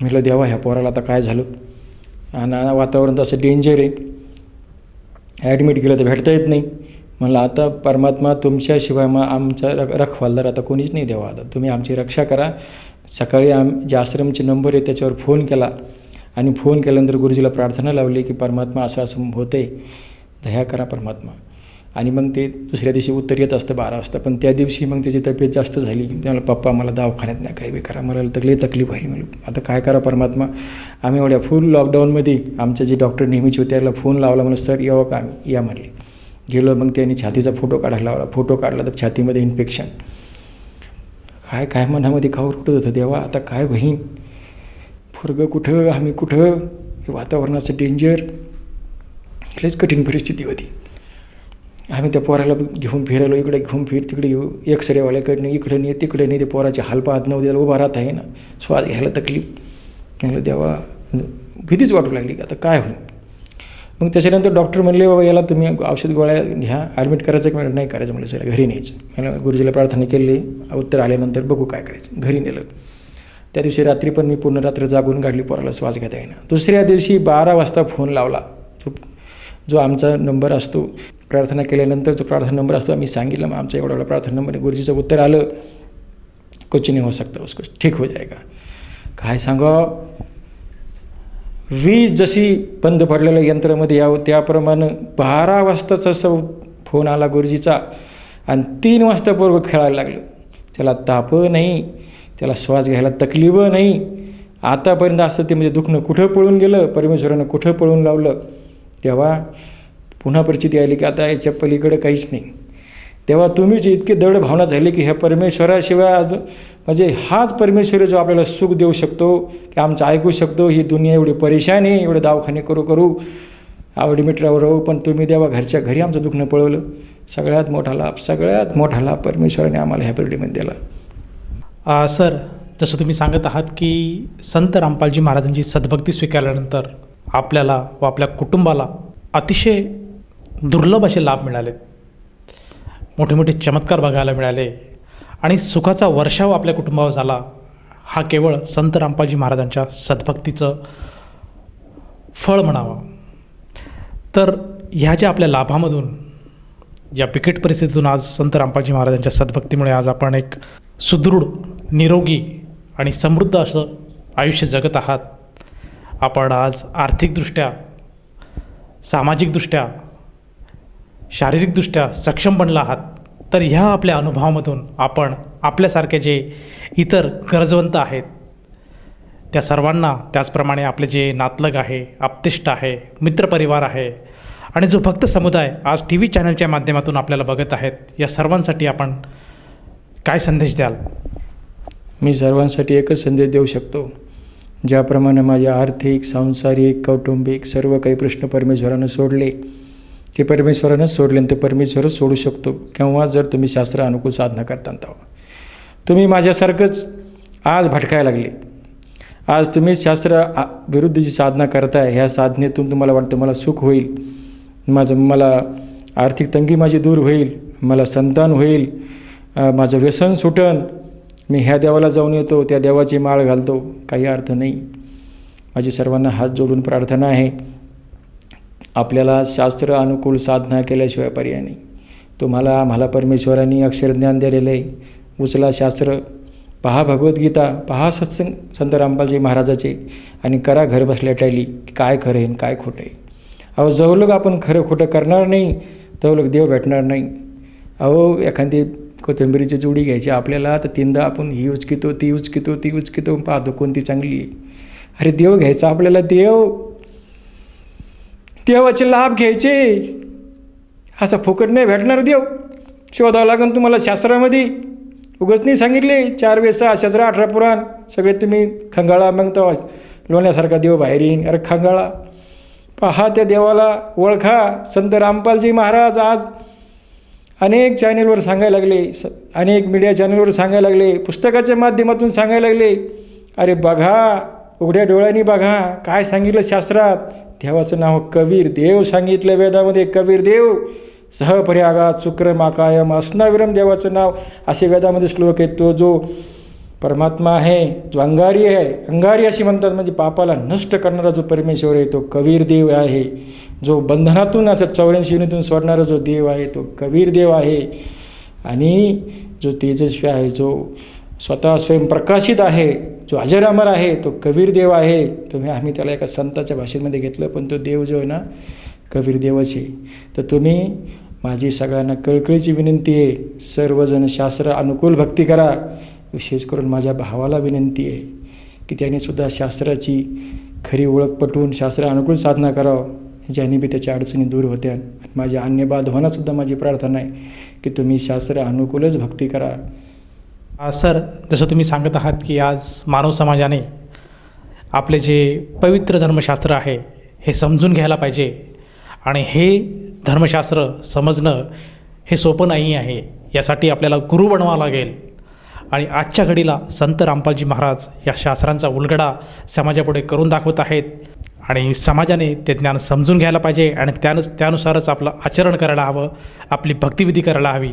म्हटलं देवा ह्या पोराला आता काय झालं, आणि वातावरण असं डेंजर आहे, ॲडमिट केलं तर भेटता येत नाही. म्हणलं आता परमात्मा तुमच्याशिवाय मग आमचा रखवालदार आता कोणीच नाही देवा, आता तुम्ही आमची रक्षा करा. सकाळी जे आश्रमचे नंबर आहे त्याच्यावर फोन केला, आणि फोन केल्यानंतर गुरुजीला प्रार्थना लावली की परमात्मा असं होतं आहे, दया करा परमात्मा. आणि मग ते दुसऱ्या दिवशी उत्तर येत असतं 12 वाजता. पण त्या दिवशी मग त्याची तब्येत जास्त झाली. त्याला पप्पा मला दवाखान्यात नाही काही बी करा, मला तकलीफ व्हायली. म्हणलं आता काय करा परमात्मा. आम्ही एवढ्या फुल लॉकडाऊनमध्ये आमचे जे डॉक्टर नेहमीचे होते त्याला फोन लावला, म्हणलं सर यावं का, आम्ही या म्हणले. गेलो. मग त्यांनी छातीचा फोटो काढायला लावला. फोटो काढला तर छातीमध्ये इन्फेक्शन. काय मनामध्ये खाऊर उठत होतं, देवा आता काय बहीण, पोरगं कुठं, आम्ही कुठं, हे वातावरणाचं डेंजर, लयच कठीण परिस्थिती होती. आम्ही त्या पोराला घेऊन फिरायलो, इकडे घेऊन फिर, तिकडे येऊ, एक्सरेवाल्याकडनं इकडे नाही तिकडे नाही. ते पोराचे हाल पाहत नव्हते, त्याला उभा राहत आहे ना, श्वास घ्यायला तकलीफ. म्हणलं देवा, भीतीच वाटू लागली आता काय होईल. मग त्याच्यानंतर डॉक्टर म्हणले बाबा याला तुम्ही औषध गोळ्या घ्या, ॲडमिट करायचं की नाही करायचं. म्हणलं सर घरी न्यायचं. मला गुरुजीला प्रार्थना केली, उत्तर आल्यानंतर बघू काय करायचं. घरी नेलं. त्या दिवशी रात्री पण मी पूर्ण रात्र जागून काढली, पोराला श्वास घेता येईना. दुसऱ्या दिवशी 12 वाजता फोन लावला. जो आमचा नंबर असतो प्रार्थना केल्यानंतर, जो प्रार्थना नंबर असतो आम्ही सांगितलं, मग आमचा एवढा प्रार्थना नंबर. गुरुजीचं उत्तर आलं, कुछ नहीं हो सकता, उसको ठीक हो जाएगा. काय सांगा, वीज जशी बंद पडलेल्या यंत्रामध्ये यावं त्याप्रमाणे 12 वाजताच असं फोन आला गुरुजीचा. आणि 3 वाजता पोरगं खेळायला लागलं. त्याला ताप नाही, त्याला श्वास घ्यायला तकलीफ नाही. आतापर्यंत असं ते म्हणजे दुखणं कुठं पळून गेलं, परमेश्वरानं कुठं पळून लावलं. तेव्हा पुन्हा परिस्थिती आली की आता याच्या पलीकडे काहीच नाही. तेव्हा तुम्हीच इतकी दृढ भावना झाली की ह्या परमेश्वराशिवाय अजून म्हणजे हाच परमेश्वर जो आपल्याला सुख देऊ शकतो, की आमचं ऐकू शकतो. ही दुनिया एवढी परेशान आहे, एवढे दवाखाने करू आवडी मित्रावर राहू, पण तुम्ही देवा घरच्या घरी आमचं दुखणं पळवलं. सगळ्यात मोठा लाभ परमेश्वराने आम्हाला ह्या पिरियडमध्ये दिला. सर, जसं तुम्ही सांगत आहात की संत रामपालजी महाराजांची सद्भक्ती स्वीकारल्यानंतर आपल्याला व आपल्या कुटुंबाला अतिशय दुर्लभ असे लाभ मिळालेत, मोठे मोठे चमत्कार बघायला मिळाले आणि सुखाचा वर्षाव आपल्या कुटुंबावर झाला. हा केवळ संत रामपालजी महाराजांच्या सद्भक्तीचं फळ म्हणावं. तर ह्या ज्या आपल्या लाभामधून, या बिकट परिस्थितीतून आज संत रामपालजी महाराजांच्या सद्भक्तीमुळे आज आपण एक सुदृढ, निरोगी आणि समृद्ध असं आयुष्य जगत आहात. आपण आज आर्थिकदृष्ट्या, सामाजिकदृष्ट्या, शारीरिकदृष्ट्या सक्षम बनला आहात. तर ह्या आपल्या अनुभवामधून आपण आपल्यासारखे जे इतर गरजवंत आहेत त्या सर्वांना, त्याचप्रमाणे आपले जे नातलग आहे, आप्तेष्ट आहे, मित्रपरिवार आहे आणि जो भक्त समुदाय आज TV चॅनलच्या माध्यमातून आपल्याला बघत आहेत, या सर्वांसाठी आपण काय संदेश द्याल? मी सर्वांसाठी एकच संदेश देऊ शकतो. ज्याप्रमाणे माझे आर्थिक, सांसारिक, कौटुंबिक सर्व काही प्रश्न परमेश्वरानं सोडले, ते परमेश्वरानं सोडले आणि ते परमेश्वरच सोडू शकतो केव्हा, जर तुम्ही शास्त्र अनुकूल साधना करता तेव्हा. तुम्ही माझ्यासारखंच आज भटकायला लागले. आज तुम्ही शास्त्र विरुद्धची साधना करताय. ह्या साधनेतून तुम्हाला वाटतं मला सुख होईल, मला आर्थिक तंगी माझी दूर होईल, मला संतान होईल, माझं व्यसन सुटन, मी ह्या देवाला जाऊन येतो, त्या देवाची माळ घालतो. काही अर्थ नाही. माझी सर्वांना हात जोडून प्रार्थना आहे, आपल्याला शास्त्र अनुकूल साधना केल्याशिवाय पर्याय नाही. तुम्हाला आम्हाला परमेश्वरांनी अक्षरज्ञान दिलेलं आहे. उचला शास्त्र, पहा भगवद्गीता, पहा सत्संग संत रामपालजी महाराजाचे आणि करा घर बसल्या टॅली काय खरं आहे काय खोटं आहे. अहो जो लोक आपण खरं खोटं करणार नाही तो लोक देव भेटणार नाही. अहो एखादी कोथिंबीरीची जोडी घ्यायची आपल्याला, तर 3दा आपण ही उचकितो ती उचकितो ती उचकितो, पाहतो कोणती चांगली आहे. अरे देव घ्यायचा आपल्याला, देवाचे लाभ घ्यायचे. असा फुकट नाही भेटणार देव, शोधावं लागेल तुम्हाला शास्त्रामध्ये. उगाच नाही सांगितले 4 वेद 6 शास्त्र 18 पुराण सगळे तुम्ही खंगाळा, मग तो लोण्यासारखा देव बाहेर येईन. अरे खंगाळा, पहा त्या देवाला, ओळखा. संत रामपालजी महाराज आज अनेक चॅनलवर सांगायला लागले, अनेक मीडिया चॅनलवर सांगायला लागले, पुस्तकाच्या माध्यमातून सांगायला लागले. अरे बघा, उघड्या डोळ्यांनी बघा काय सांगितलं शास्त्रात. देवाचं नाव कबीर देव सांगितलं वेदामध्ये. कबीर देव सहपर्यागात शुक्रमाकायम असनाविरम देवाचं नाव असे वेदामध्ये श्लोक आहेत. तो जो परमात्मा आहे, जो अंगारी आहे, अंगारी अशी म्हणतात, म्हणजे पापाला नष्ट करणारा जो परमेश्वर आहे तो कबीर देव आहे. जो बंधनातून असं 84 युनीतून सोडणारा जो देव आहे तो कबीर देव आहे. आणि जो तेजस्वी आहे, जो स्वतः स्वयंप्रकाशित आहे, जो अजर अमर आहे तो कबीर देव आहे. आम्ही त्याला एका संताच्या भाषेमध्ये घेतलं, पण तो देव जो आहे ना कबीर देवच आहे. तर तुम्ही, माझी सगळ्यांना कळकळीची विनंती आहे, सर्वजण शास्त्र अनुकूल भक्ती करा. विशेष करून माझ्या भावाला विनंती आहे की त्याने सुद्धा शास्त्राची खरी ओळख पटवून शास्त्र अनुकूल साधना करावं, ज्याने बी त्याच्या अडचणी दूर होत्या. माझ्या अन्य बांधवांनासुद्धा माझी प्रार्थना आहे की तुम्ही शास्त्र अनुकूलच भक्ती करा. सर, जसं तुम्ही सांगत आहात की आज मानव समाजाने आपले जे पवित्र धर्मशास्त्र आहे हे समजून घ्यायला पाहिजे. आणि हे धर्मशास्त्र समजणं हे सोपं नाही आहे. यासाठी आपल्याला गुरु बनवावं लागेल. आणि आजच्या घडीला संत रामपालजी महाराज या शास्त्रांचा उलगडा समाजापुढे करून दाखवत आहेत. आणि समाजाने ते ज्ञान समजून घ्यायला पाहिजे आणि त्यानुसारच आपलं आचरण करायला हवं, आपली भक्तिविधी करायला हवी.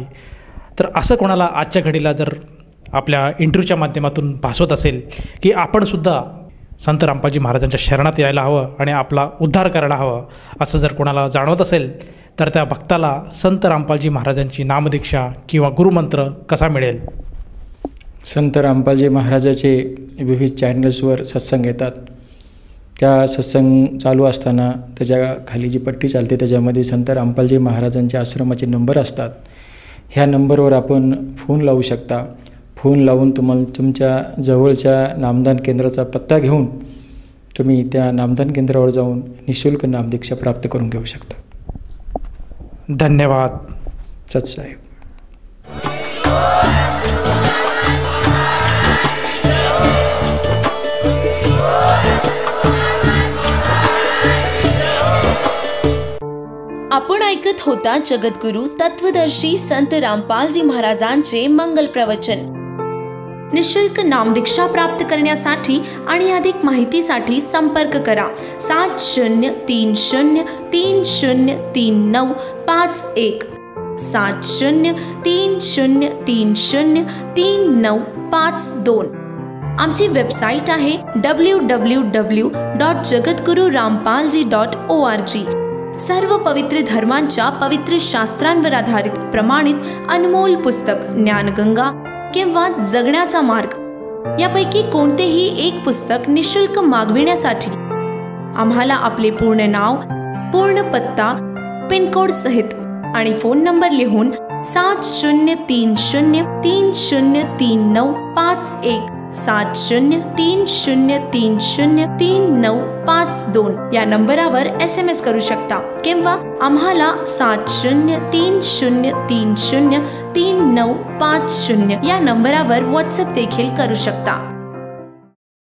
तर असं कोणाला आजच्या घडीला जर आपल्या इंटरव्ह्यूच्या माध्यमातून भासवत असेल की आपणसुद्धा संत रामपालजी महाराजांच्या शरणात यायला हवं आणि आपला उद्धार करायला हवं, असं जर कोणाला जाणवत असेल तर त्या भक्ताला संत रामपालजी महाराजांची नामदीक्षा किंवा गुरुमंत्र कसा मिळेल? संत रामपालजी महाराजाचे विविध चॅनल्सवर सत्संग येतात. त्या सत्संग चालू असताना त्याच्या खाली जी पट्टी चालते त्याच्यामध्ये संत रामपालजी महाराजांच्या आश्रमाचे नंबर असतात. ह्या नंबरवर आपण फोन लावू शकता. फोन लावून तुम्हाला तुमच्या जवळच्या नामदान केंद्राचा पत्ता घेऊन तुम्ही त्या नामदान केंद्रावर जाऊन निःशुल्क नामदीक्षा प्राप्त करून घेऊ शकता. धन्यवाद. सतसाहेब. आपण ऐकत होता जगद्गुरु तत्वदर्शी संत रामपालजी महाराजांचे मंगल प्रवचन. निःशुल्क नामदीक्षा प्राप्त करण्यासाठी आणि अधिक माहितीसाठी संपर्क करा 7030303951 7030303952. आमची वेबसाईट आहे www.jagadgururampalji.org. सर्व पवित्र धर्मांच्या पवित्र शास्त्रांवर आधारित प्रमाणित अनमोल पुस्तक ज्ञानगंगा किंवा जगण्याचा मार्ग यापैकी कोणतेही एक पुस्तक निःशुल्क मागविण्यासाठी आम्हाला आपले पूर्ण नाव, पूर्ण पत्ता, पिनकोड सहित आणि फोन नंबर लिहून 7030303951 7030303952 या नंबरावर SMS करू शकता किंवा आम्हाला 7030303950 या नंबरावर WhatsApp देखील करू शकता.